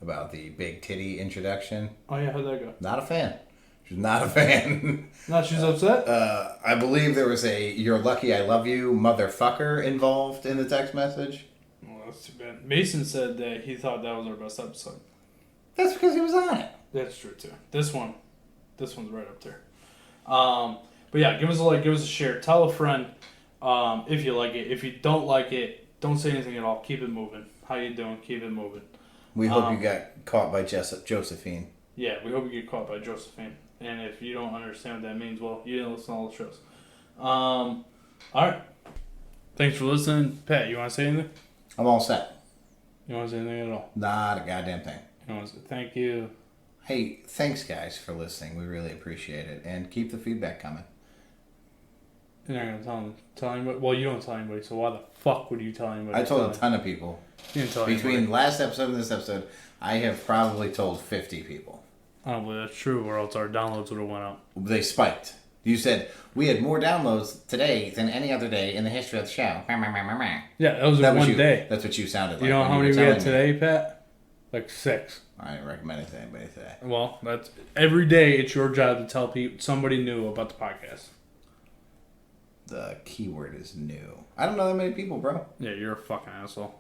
about the big titty introduction. Oh yeah, how'd that go? Not a fan. She's not a fan. No, she's upset? I believe there was a "You're lucky I love you, motherfucker" involved in the text message. Well, that's too bad. Mason said that he thought that was our best episode. That's because he was on it. That's true too. This one's right up there. But yeah, give us a like, give us a share. Tell a friend if you like it. If you don't like it, don't say anything at all. Keep it moving. How you doing? Keep it moving. We hope you got caught by Josephine. Yeah, we hope you get caught by Josephine. And if you don't understand what that means, well, you didn't listen to all the shows. All right. Thanks for listening. Pat, you want to say anything? I'm all set. You want to say anything at all? Not a goddamn thing. You want to say thank you? Hey, thanks guys for listening. We really appreciate it. And keep the feedback coming. You're not going to tell anybody? Well, you don't tell anybody, so why the fuck would you tell anybody? I told a ton of people. You didn't tell Between anybody. last episode and this episode, I have probably told 50 people. I don't believe that's true, or else our downloads would have went up. They spiked. You said, we had more downloads today than any other day in the history of the show. Yeah, that was one day. That's what you sounded like. You know how many we had today, Pat? Like 6. I didn't recommend it to anybody today. Well, that's every day. It's your job to tell people somebody new about the podcast. The keyword is new. I don't know that many people, bro. Yeah, you're a fucking asshole.